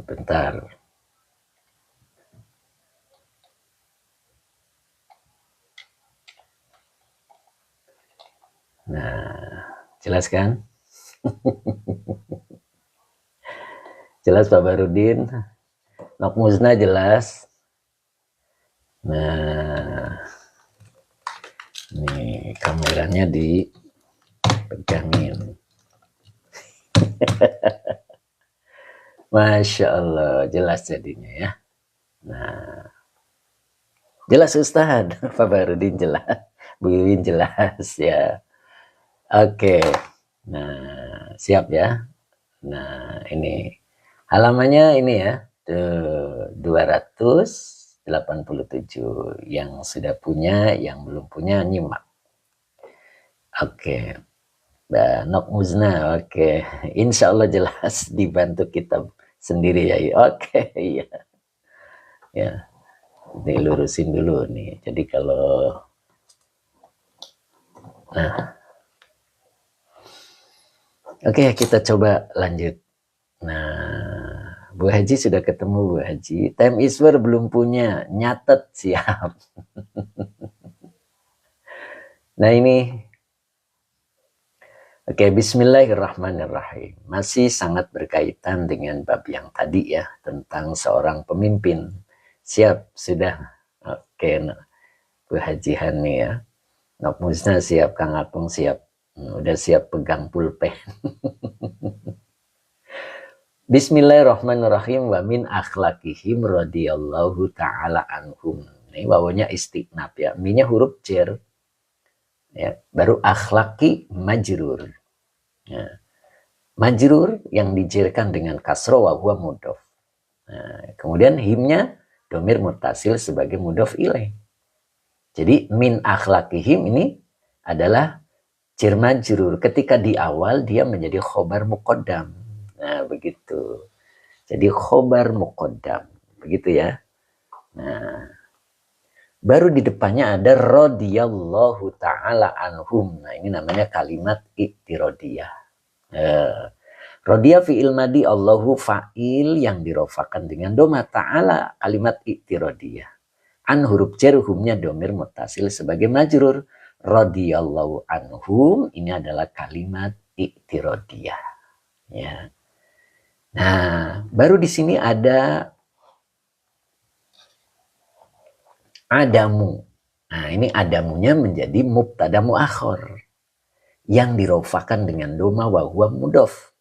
Bentar. Nah, jelas kan? Jelas Pak Barudin. Nok musnah jelas. Nah, nih kameranya dipegangin. Masya Allah, jelas jadinya ya. Nah, jelas Ustaz. Pak Barudin jelas. Bu Iwin jelas ya. Oke. Nah, siap ya. Nah, ini halamannya ini ya. 287. Yang sudah punya, yang belum punya nyimak. Oke. Nok Muzna, oke. Insya Allah jelas dibantu kita sendiri ya. Oke, iya. Ya, ini lurusin dulu nih. Jadi kalau, nah, oke kita coba lanjut. Nah, Bu Haji sudah ketemu Bu Haji. Time Iswar belum punya, nyatet siap. Nah ini. Oke, bismillahirrahmanirrahim. Masih sangat berkaitan dengan bab yang tadi ya, tentang seorang pemimpin. Siap, sudah. Oke, Bu Haji Hani ya. Nok Musna siap, Kang Akung siap. Udah siap pegang pulpen. Bismillahirrahmanirrahim. Wa min akhlaqihim radhiyallahu ta'ala anhum. Ini wawanya istiqnab ya. Minya huruf jer. Ya, baru akhlaki majrur. Ya. Majrur yang dijerkan dengan kasro wa huwa mudhof. Nah, kemudian himnya domir mutasil sebagai mudhof ilaih. Jadi min akhlaqihim ini adalah jar majrur. Ketika di awal dia menjadi khobar muqaddam. Nah, begitu. Jadi khobar muqaddam. Begitu ya. Nah, baru di depannya ada radhiyallahu ta'ala anhum. Nah, ini namanya kalimat i'tiradiyah. Radhiya fi'il madi, Allahu fa'il yang dirofakan dengan doma, ta'ala kalimat i'tiradiyah. An huruf jar, humnya domir mutasil sebagai majrur. Radhiyallahu anhum ini adalah kalimat i'tiradiyah. Ya. Nah, baru di sini ada adamu. Nah, ini adamunya menjadi mubtada muakhir yang dirofakan dengan doma wa huwa mudhof.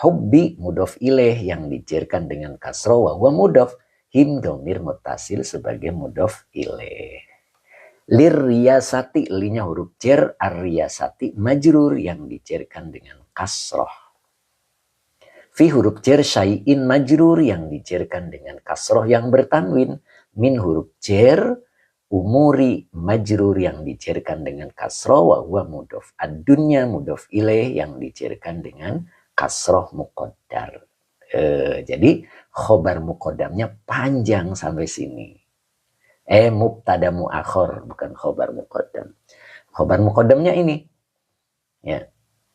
Hubbi mudhof ilaih yang dijerkan dengan kasro wa huwa mudhof. Him domir mutasil sebagai mudhof ilaih. Lir riyasati, linya huruf jar, ar-riyasati majrur yang dijerkan dengan kasroh. Fi huruf jar syai'in majrur yang dijerkan dengan kasroh yang bertanwin. Min huruf jar umuri majrur yang dijerkan dengan kasroh wa huwa mudhof. Ad-dunya mudhof ilaih yang dijerkan dengan kasroh muqaddar. Jadi khobar muqaddamnya panjang sampai sini. Mubtada muakhir, bukan khobar muqaddam. Khobar muqaddamnya ini. Ya.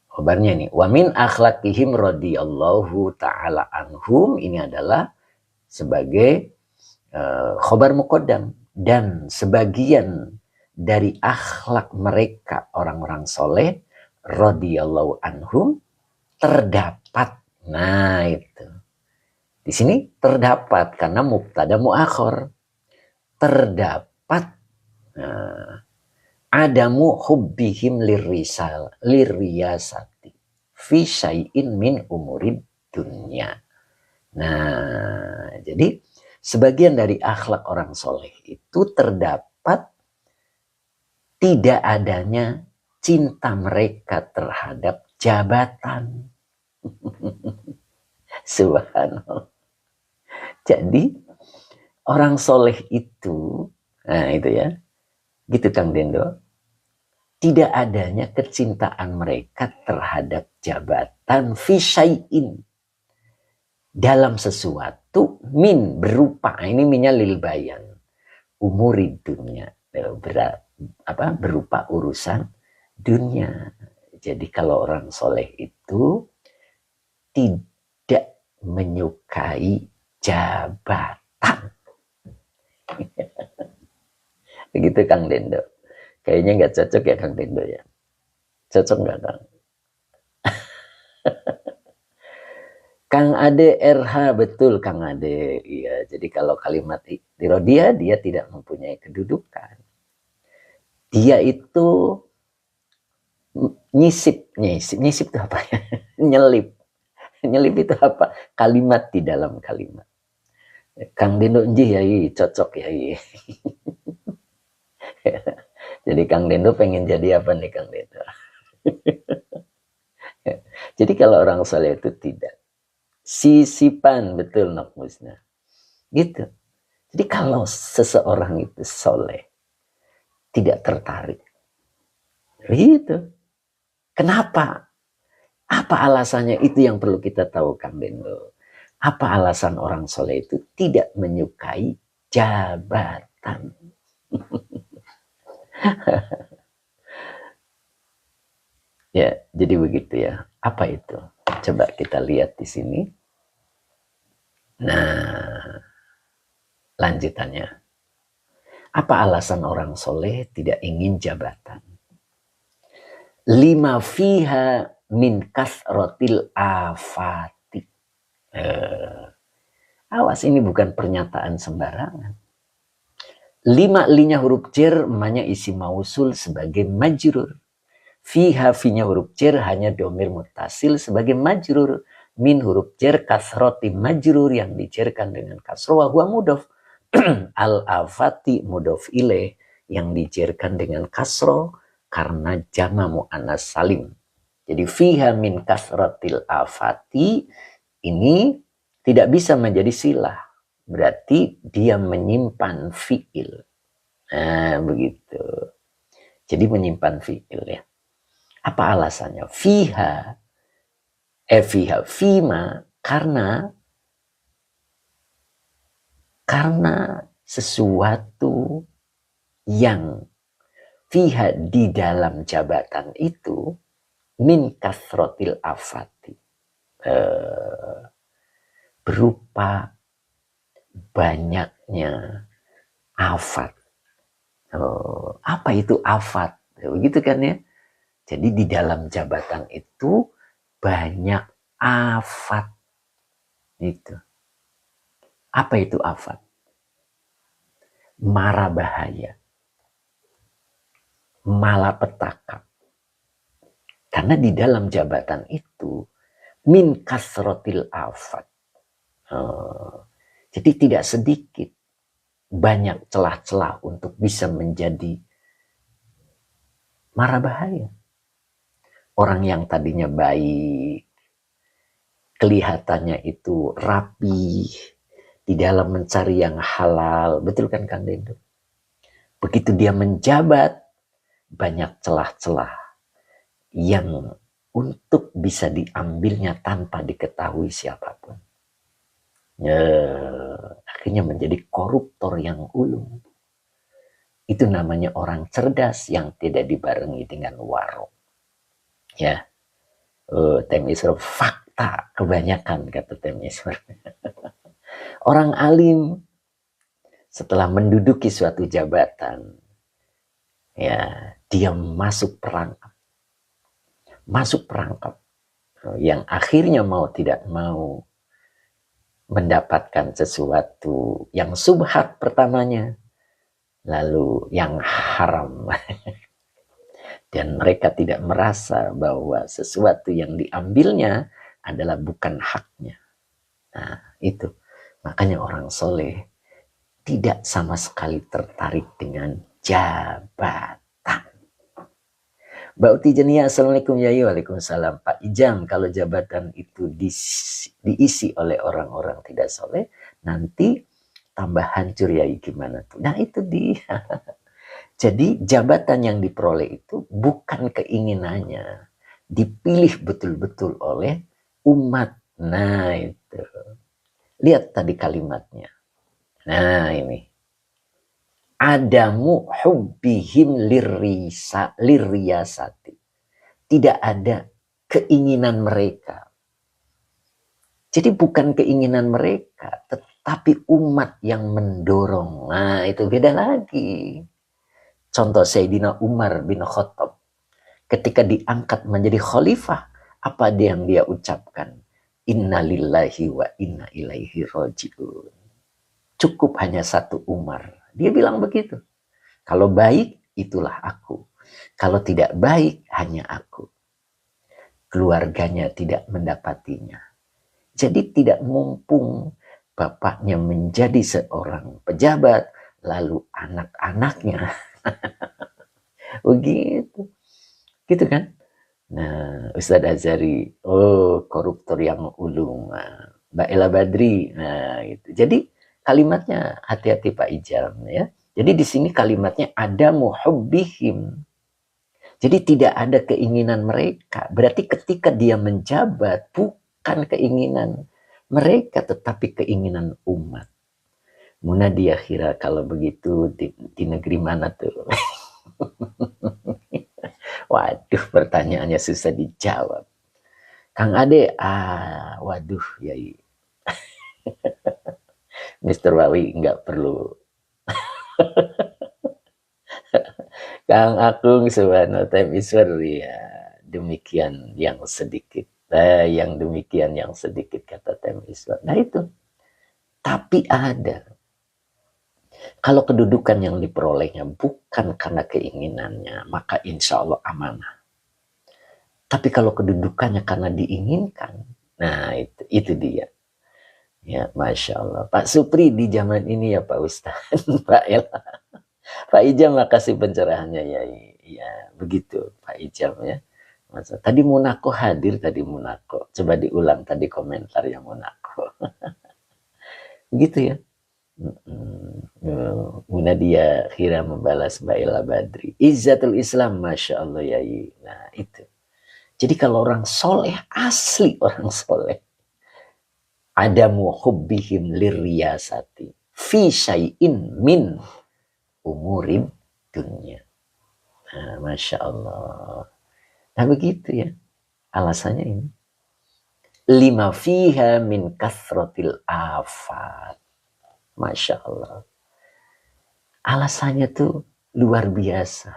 Khobarnya ini. Wa min akhlaqihim radhiyallahu ta'ala anhum. Ini adalah sebagai khobar muqaddam. Dan sebagian dari akhlak mereka orang-orang soleh radhiyallahu anhum terdapat. Nah itu. Di sini terdapat karena mubtada muakhir. Terdapat adamu hubbihim lirriyasati fi syai'in min umurid dunya. Nah, jadi sebagian dari akhlak orang soleh itu terdapat tidak adanya cinta mereka terhadap jabatan. Subhanallah. Jadi orang soleh itu, nah itu ya, gitu Kang Dendo. tidak adanya kecintaan mereka terhadap jabatan fi syai'in, dalam sesuatu, min berupa, ini minnya lil bayan, umurid dunia, berupa urusan dunia. Jadi kalau orang soleh itu tidak menyukai jabatan. Begitu Kang Dendo. Kayaknya nggak cocok ya Kang Dendo ya. Cocok nggak Kang? Kang Ade RH, betul Kang Ade. Iya, jadi kalau kalimat irodia, dia tidak mempunyai kedudukan. Dia itu nyisip itu apa ya? Nyelip itu apa? Kalimat di dalam kalimat. Kang Dendo nji ya, cocok ya. Jadi Kang Dendo pengen jadi apa nih Kang Dendo? Jadi kalau orang soleh itu tidak sisipan, betul Nok Musna. Gitu. Jadi kalau seseorang itu soleh, tidak tertarik. Gitu. Kenapa? Apa alasannya? Itu yang perlu kita tahu Kang Dendo. Apa alasan orang soleh itu tidak menyukai jabatan? Ya, jadi begitu ya. Apa itu? Coba kita lihat di sini. Nah, lanjutannya. Apa alasan orang soleh tidak ingin jabatan? Lima fiha min kasrotil afati. Awas, ini bukan pernyataan sembarangan. Lima linya huruf jar, emanya isi mausul sebagai majrur. Fiha finya huruf jar hanya domir mutasil sebagai majrur. Min huruf jar kasroti majrur yang dijarkan dengan kasro wa huwa mudhof. Al-afati mudhof ilaih yang dijarkan dengan kasro karena jama mu'annas salim. Jadi fiha min kasratil afati ini tidak bisa menjadi silah. Berarti dia menyimpan fi'il. Nah, begitu. Jadi menyimpan fi'il ya. Apa alasannya? Fiha, fima, karena sesuatu yang fiha di dalam jabatan itu min kasrotil afati, berupa banyaknya afat. Apa itu afat? Begitu kan ya? Jadi di dalam jabatan itu banyak afat. Itu. Apa itu afat? Mara bahaya, malapetaka. Karena di dalam jabatan itu min kasrotil afat. Jadi tidak sedikit, banyak celah-celah untuk bisa menjadi mara bahaya. Orang yang tadinya baik, kelihatannya itu rapi, di dalam mencari yang halal. Betul kan Kang Dendo? Begitu dia menjabat, banyak celah-celah yang untuk bisa diambilnya tanpa diketahui siapapun. Akhirnya menjadi koruptor yang ulung. Itu namanya orang cerdas yang tidak dibarengi dengan warok. Ya, Tem Isra, fakta kebanyakan kata Tem Isra. Orang alim setelah menduduki suatu jabatan, ya dia masuk perangkap yang akhirnya mau tidak mau mendapatkan sesuatu yang subhat pertamanya, lalu yang haram. Dan mereka tidak merasa bahwa sesuatu yang diambilnya adalah bukan haknya. Nah, itu. Makanya orang soleh tidak sama sekali tertarik dengan jabatan. Mbak Uti Jania, Assalamualaikum Yayu, Waalaikumsalam. Pak Ijam, kalau jabatan itu diisi oleh orang-orang tidak soleh, nanti tambah hancur ya gimana tuh. Nah itu dia. Jadi jabatan yang diperoleh itu bukan keinginannya, dipilih betul-betul oleh umat. Nah itu, lihat tadi kalimatnya. Nah ini, adamu hubbihim lirriyasati. Tidak ada keinginan mereka. Jadi bukan keinginan mereka, tetapi umat yang mendorong. Nah itu beda lagi. Contoh Sayyidina Umar bin Khattab. Ketika diangkat menjadi khalifah, apa yang dia ucapkan? Inna lillahi wa inna ilaihi raji'un. Cukup hanya satu Umar. Dia bilang begitu. Kalau baik, itulah aku. Kalau tidak baik, hanya aku. Keluarganya tidak mendapatinya. Jadi tidak mumpung bapaknya menjadi seorang pejabat, lalu anak-anaknya. Begitu. Gitu kan? Nah, Ustadz Azhari, oh koruptor yang ulung. Nah, Mbak Ella Badri, nah gitu. Jadi kalimatnya hati-hati Pak Ijam ya. Jadi di sini kalimatnya ada muhubbihim. Jadi tidak ada keinginan mereka. Berarti ketika dia menjabat bukan keinginan mereka tetapi keinginan umat. Muna dia kira kalau begitu di negeri mana tuh? Waduh, pertanyaannya susah dijawab. Kang Ade, waduh, yai. Mister Wawi nggak perlu. Kang Agung Subhanahu Iswar, ya demikian yang sedikit. Yang demikian yang sedikit kata Tem Iswar. Nah itu. Tapi ada. Kalau kedudukan yang diperolehnya bukan karena keinginannya, maka insya Allah amanah. Tapi kalau kedudukannya karena diinginkan, nah itu dia. Ya, Masya Allah. Pak Supri di zaman ini ya Pak Ustadz, Pak Ella. Pak Ijam makasih pencerahannya ya. Ya, begitu Pak Ijam ya. Masa, tadi Munako hadir tadi Munako. Coba diulang tadi komentar yang Munako. Begitu ya. Muna dia kira membalas Mbak Ella Badri. Izzatul Islam, Masya Allah ya. Nah itu. Jadi kalau orang soleh, asli orang soleh. Adamu hubbihim lirriyasati. Fi syai'in min umurin dunia. Nah, Masya Allah. Nah begitu ya. Alasannya ini. Lima fiha min kathrotil afat. Masya Allah. Alasannya tuh luar biasa.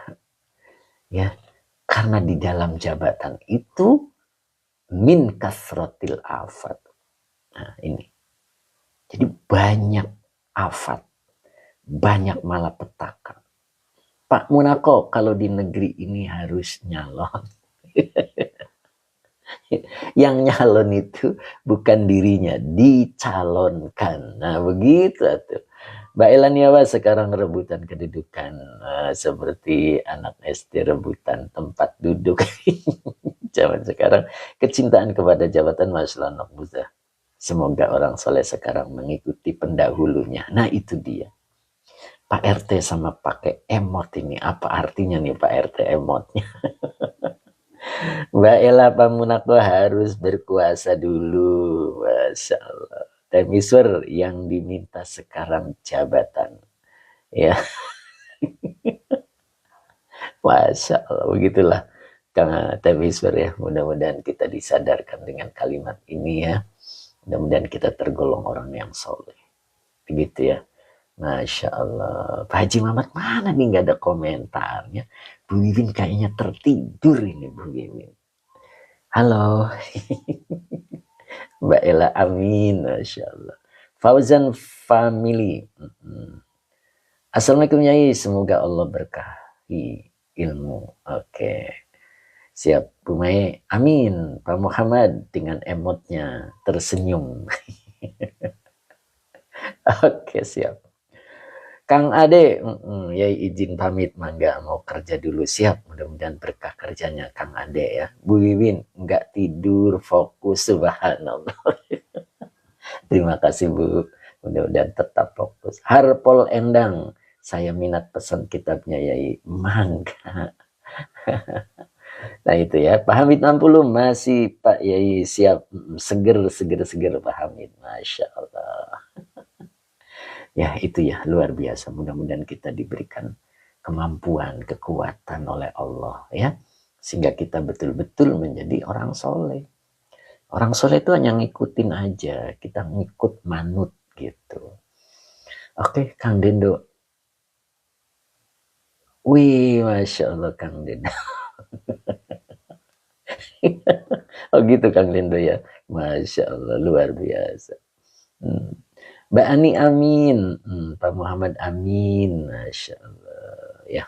Ya. Karena di dalam jabatan itu min kathrotil afat. Nah ini. Jadi banyak afat. Banyak malapetaka. Pak Munako kalau di negeri ini harus nyalon. Yang nyalon itu bukan dirinya, dicalonkan. Nah begitu tuh. Mbak Elaniawa sekarang rebutan kedudukan. Seperti anak SD rebutan tempat duduk. Zaman sekarang kecintaan kepada jabatan Masya Allah. Semoga orang soleh sekarang mengikuti pendahulunya. Nah itu dia. Pak RT sama pakai emot ini. Apa artinya nih Pak RT emotnya? Mbak Ella Pamunako harus berkuasa dulu. Masya Allah. Temiswer yang diminta sekarang jabatan. Ya. Masya Allah. Begitulah. Kang Temiswer ya. Mudah-mudahan kita disadarkan dengan kalimat ini ya. Mudah-mudahan kita tergolong orang yang soleh. Begitu ya. Masya Allah. Pak Haji Mamat mana nih gak ada komentarnya. Bu Wiwin kayaknya tertidur ini Bu Wiwin. Halo. Mbak Ella amin. Masya Allah. Fauzan family. Assalamualaikum Yai. Semoga Allah berkahi ilmu. Oke. Siap Bu Mai. Amin. Pak Muhammad dengan emotnya tersenyum. Oke siap. Kang Ade, ya izin pamit, mangga mau kerja dulu, siap. Mudah-mudahan berkah kerjanya Kang Ade ya. Bu Wiwin nggak tidur, fokus, subhanallah. Terima kasih Bu, mudah-mudahan tetap fokus. Harpol Endang, Saya minat pesan kitabnya Yai. Mangga. Nah itu ya, Pak Hamid 60 masih Pak Yai siap. Seger Pak Hamid. Masya Allah. Ya itu ya, luar biasa. Mudah-mudahan kita diberikan kemampuan, kekuatan oleh Allah ya. Sehingga kita betul-betul menjadi orang soleh. Orang soleh itu hanya ngikutin aja. Kita ngikut manut gitu. Oke, Kang Dendo. Wih, Masya Allah Kang Dendo. Oh gitu Kang Dendo ya. Masya Allah, luar biasa. Mbak Ani amin. Pak Muhammad amin. Masya Allah ya.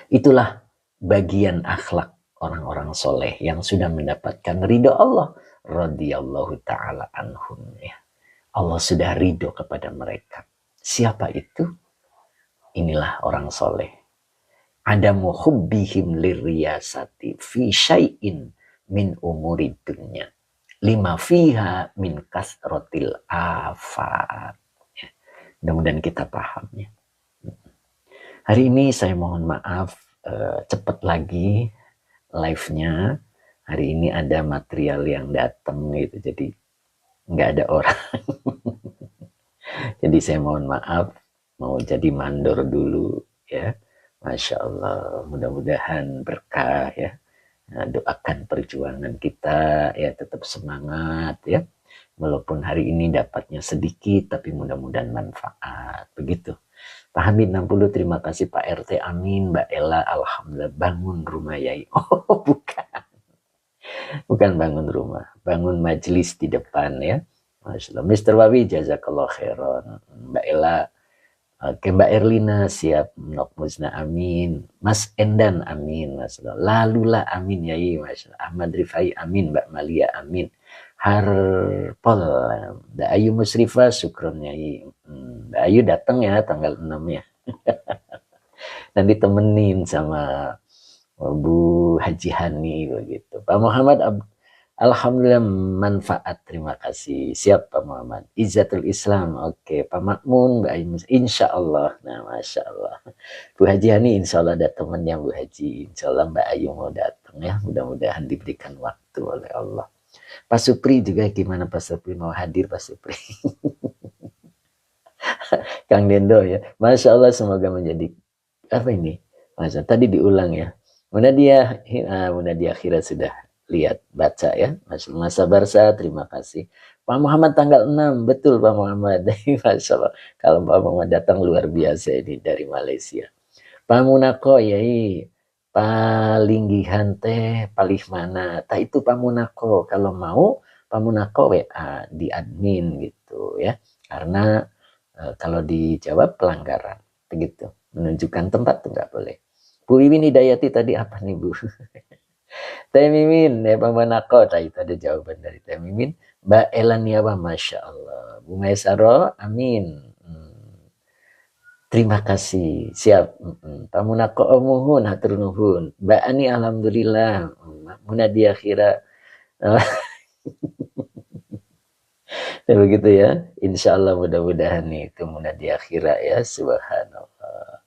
Itulah bagian akhlak orang-orang soleh yang sudah mendapatkan ridho Allah. Radiyallahu ta'ala anhum ya. Allah sudah ridho kepada mereka. Siapa itu? Inilah orang soleh. Adamu hubbihim lirriyasati fi syai'in min umuri dunya. Lima fiha min kasrotil afat. Ya. Mudah-mudahan kita paham ya. Hari ini saya mohon maaf cepat lagi live-nya. Hari ini ada material yang datang gitu, jadi nggak ada orang. Jadi saya mohon maaf, mau jadi mandor dulu ya. Masya Allah, mudah-mudahan berkah ya. Nah, doakan perjuangan kita ya, tetap semangat ya. Walaupun hari ini dapatnya sedikit, tapi mudah-mudahan manfaat. Begitu. Pak Hamid 60, terima kasih Pak RT, amin. Mbak Ella, alhamdulillah bangun rumah Yai. Oh bukan. Bukan bangun rumah, bangun majelis di depan ya. Masya Allah. Mr. Wawi, jazakallah khairan. Mbak Ella, oke, Mbak Erlina siap. Nok Muzna amin. Mas Endan amin. Masya Allah. Lalula amin Yai. Masya Allah. Ahmad Rifai amin. Mbak Malia amin. Harpol, Mbak Ayu Musrifah syukron Yai. Mbak Ayu datang ya tanggal 6 ya. Dan ditemenin sama Bu Haji Hani begitu. Pak Muhammad alhamdulillah manfaat, terima kasih. Siap Pak Muhammad. Izzatul Islam, oke. Pak Makmun, Mbak Ayu, insya Allah. Nah, Masya Allah. Bu Haji Hani, insya Allah ada temannya Bu Haji. Insya Allah Mbak Ayu mau datang ya. Mudah-mudahan diberikan waktu oleh Allah. Pak Supri juga gimana Pak Supri, mau hadir Pak Supri? Kang Dendo ya. Masya Allah, semoga menjadi apa ini? Masya, tadi diulang ya. Munadia Khira sudah lihat baca ya. Masa Barsa, terima kasih. Pak Muhammad tanggal 6, betul Pak Muhammad. Masya Allah, kalau Pak Muhammad datang luar biasa ini dari Malaysia. Pak Munako yai, palinggihan teh palih mana? Tak itu Pak Munako. Kalau mau Pak Munako WA di admin gitu ya. Karena kalau dijawab pelanggaran begitu. Menunjukkan tempat tuh nggak boleh. Bu Wiwin Hidayati tadi apa nih Bu? Teh Mimin, ya Pak Manako, itu ada jawaban dari Teh Mimin. Mbak Elaniawa, Masya Allah. Bu Maisaro, amin. Terima kasih, siap. Pak Munako Omuhun, hatur nuhun. Mbak Ani, alhamdulillah. Munadia Khira. Ya, begitu ya. Insya Allah mudah-mudahan itu Munadia Khira ya. Subhanallah.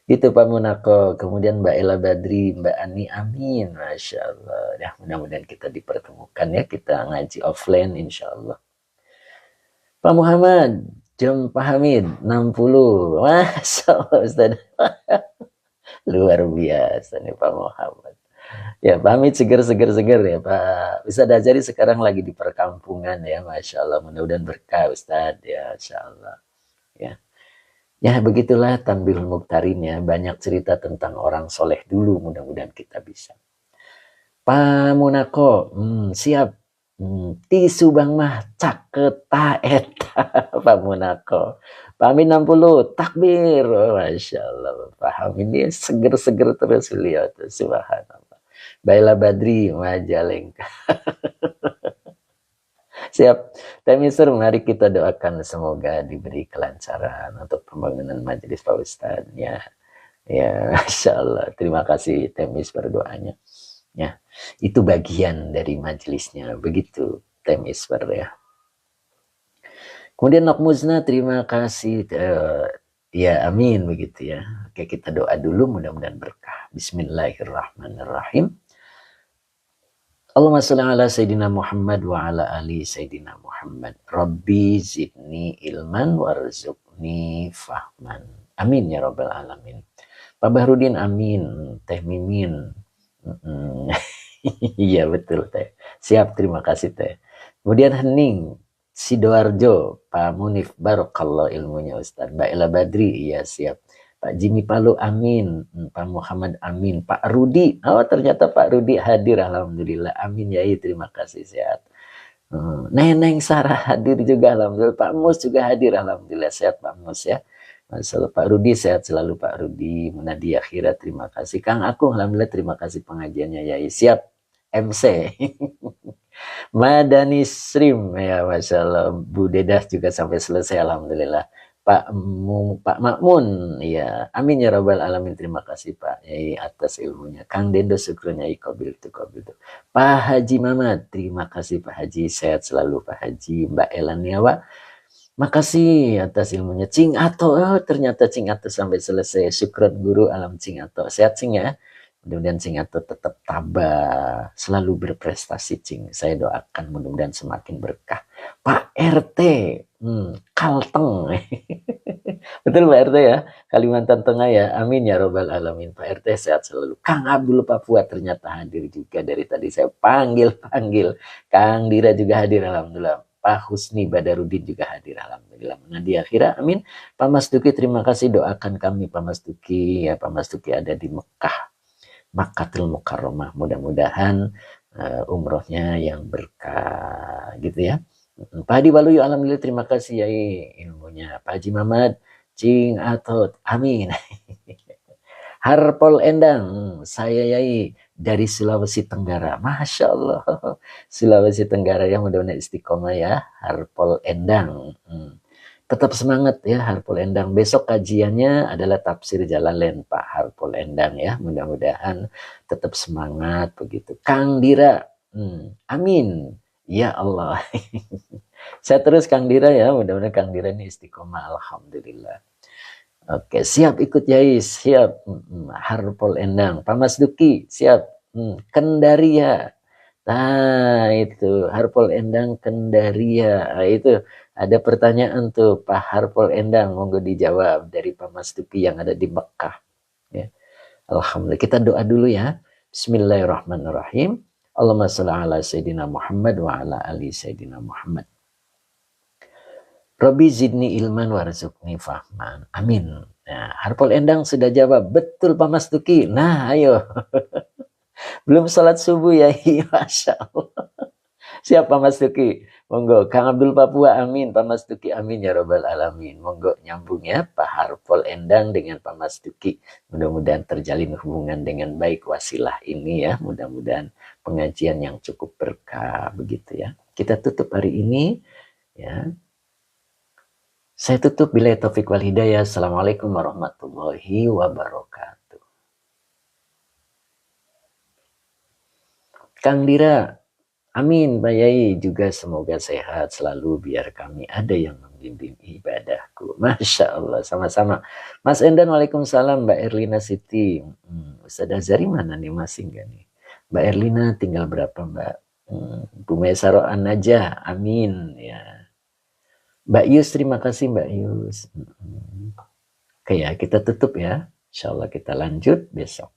Itu Pak Munako, kemudian Mbak Ella Badri, Mbak Ani, amin, Masya Allah. Ya, mudah-mudahan kita dipertemukan ya, kita ngaji offline insya Allah. Pak Muhammad, jam Pak Hamid, 60, Masya Allah Ustaz. Luar biasa nih Pak Muhammad. Ya Pak Hamid seger ya Pak. Ustaz Azari sekarang lagi di perkampungan ya, Masya Allah. Mudah-mudahan berkah Ustaz ya, Masya Allah. Ya. Ya begitulah Tanbihul Muqtarin ya, banyak cerita tentang orang soleh dulu, mudah-mudahan kita bisa. Pak Munako, siap. Ti Subang mah caketa eta Pak Munako. Pak Amin 60, takbir. Oh, Masya Allah, Pak Amin dia seger terus beliau tuh, subhanallah. Baila Badri, Majalengka. Siap. Temister, mari kita doakan semoga diberi kelancaran untuk pembangunan majelis Pak Ustadz ya. Ya, Masya Allah. Terima kasih Temis berdoanya. Ya, itu bagian dari majelisnya. Begitu Temis ya. Kemudian Nok Muzna, terima kasih Ya, amin begitu ya. Oke, kita doa dulu mudah-mudahan berkah. Bismillahirrahmanirrahim. Allahumma sholli ala Sayyidina Muhammad wa ala ali Sayyidina Muhammad. Rabbi zidni ilman warzuqni fahman. Amin ya rabbal alamin. Pak Bahrudin amin. Teh Mimin. Iya betul Teh. Siap, terima kasih Teh. Kemudian Hening Sidoarjo, Pak Munif Barokallah ilmunya Ustaz. Mbak Ella Badri, iya siap. Pak Jimmy Palu amin. Pak Muhammad amin. Pak Rudi, oh ternyata Pak Rudi hadir, alhamdulillah. Amin ya, terima kasih, sehat. Neneng Sarah hadir juga, alhamdulillah. Pak Mus juga hadir, alhamdulillah, sehat Pak Mus ya. Masalah Pak Rudi, sehat selalu Pak Rudi. Munadi akhirat, terima kasih. Kang Aku, alhamdulillah, terima kasih pengajiannya ya. Siap MC. Madani Srim ya, Masya Allah. Bu Dedah juga sampai selesai, alhamdulillah. Pak Makmun, ya, amin ya rabbal alamin, terima kasih Pak Yai atas ilmunya. Kang Dendo syukurnya ikobil tuh. Pak Haji Mamat, terima kasih Pak Haji, sehat selalu Pak Haji. Mbak Elaniawa, makasih atas ilmunya. Cing Ato, oh, ternyata Cing Ato sampai selesai. Syukron guru alam Cing Ato, sehat Cing ya. Mudah-mudahan Cing Ato tetap tabah, selalu berprestasi Cing. Saya doakan mudah-mudahan semakin berkah. Pak RT, Kalteng. Betul Pak RT ya, Kalimantan Tengah ya. Amin ya robbal alamin. Pak RT sehat selalu. Kang Abdul Papua ternyata hadir juga, dari tadi saya panggil. Kang Dira juga hadir, alhamdulillah. Pak Husni Badarudin juga hadir, alhamdulillah. Nadia Akhira, amin. Pak Mas Duki, terima kasih, doakan kami Pak Mas Duki ya. Pak Mas Duki ada di Mekah, Makkatul Mukarramah, mudah-mudahan umrohnya yang berkah gitu ya. Pak Hadi Waluyo, alhamdulillah, terima kasih Yai ilmunya. Pak Haji Mamat, Cing Atot, amin. Harpol Endang, saya Yai dari Sulawesi Tenggara, Masya Allah. Sulawesi Tenggara ya, mudah-mudahan istiqomah ya. Harpol Endang, tetap semangat ya Harpol Endang. Besok kajiannya adalah tafsir Jalalain Pak Harpol Endang ya. Mudah-mudahan tetap semangat begitu. Kang Dira, amin. Ya Allah. Saya terus Kang Dira ya. Mudah-mudahan Kang Dira ini istiqomah, alhamdulillah. Oke, siap ikut Yai, siap. Harpol Endang. Pak Mas Duki, siap. Kendaria. Nah, itu Harpol Endang Kendaria. Nah, itu ada pertanyaan tuh Pak Harpol Endang, monggo dijawab dari Pak Mas Duki yang ada di Mekah. Ya. Alhamdulillah, kita doa dulu ya. Bismillahirrahmanirrahim. Allahumma sholli ala Sayyidina Muhammad wa ala ali Sayyidina Muhammad. Rabbi zidni ilman warzuqni fahman. Amin. Nah, Harpol Endang sudah jawab. Betul Pak Mas Duki. Nah, ayo. Belum sholat subuh ya. Masya Allah. Siapa Mas Duki? Monggo. Kang Abdul Papua, amin. Pak Mas Duki, amin ya robbal alamin. Monggo nyambung ya Pak Harpol Endang dengan Pak Mas Duki. Mudah-mudahan terjalin hubungan dengan baik wasilah ini ya. Mudah-mudahan pengajian yang cukup berkah begitu ya. Kita tutup hari ini ya. Saya tutup bila taufik wal hidayah. Assalamualaikum warahmatullahi wabarakatuh. Kang Dira, amin Pak Yai, juga semoga sehat selalu biar kami ada yang membimbing ibadahku. Masya Allah, sama-sama. Mas Endan, waalaikumsalam. Mbak Erlina Siti, Ustaz Azari mana nih, masih enggak nih? Mbak Erlina tinggal berapa Mbak? Bu Mesaroan aja, amin ya. Mbak Yus, terima kasih Mbak Yus. Oke ya, kita tutup ya. Insya Allah kita lanjut besok.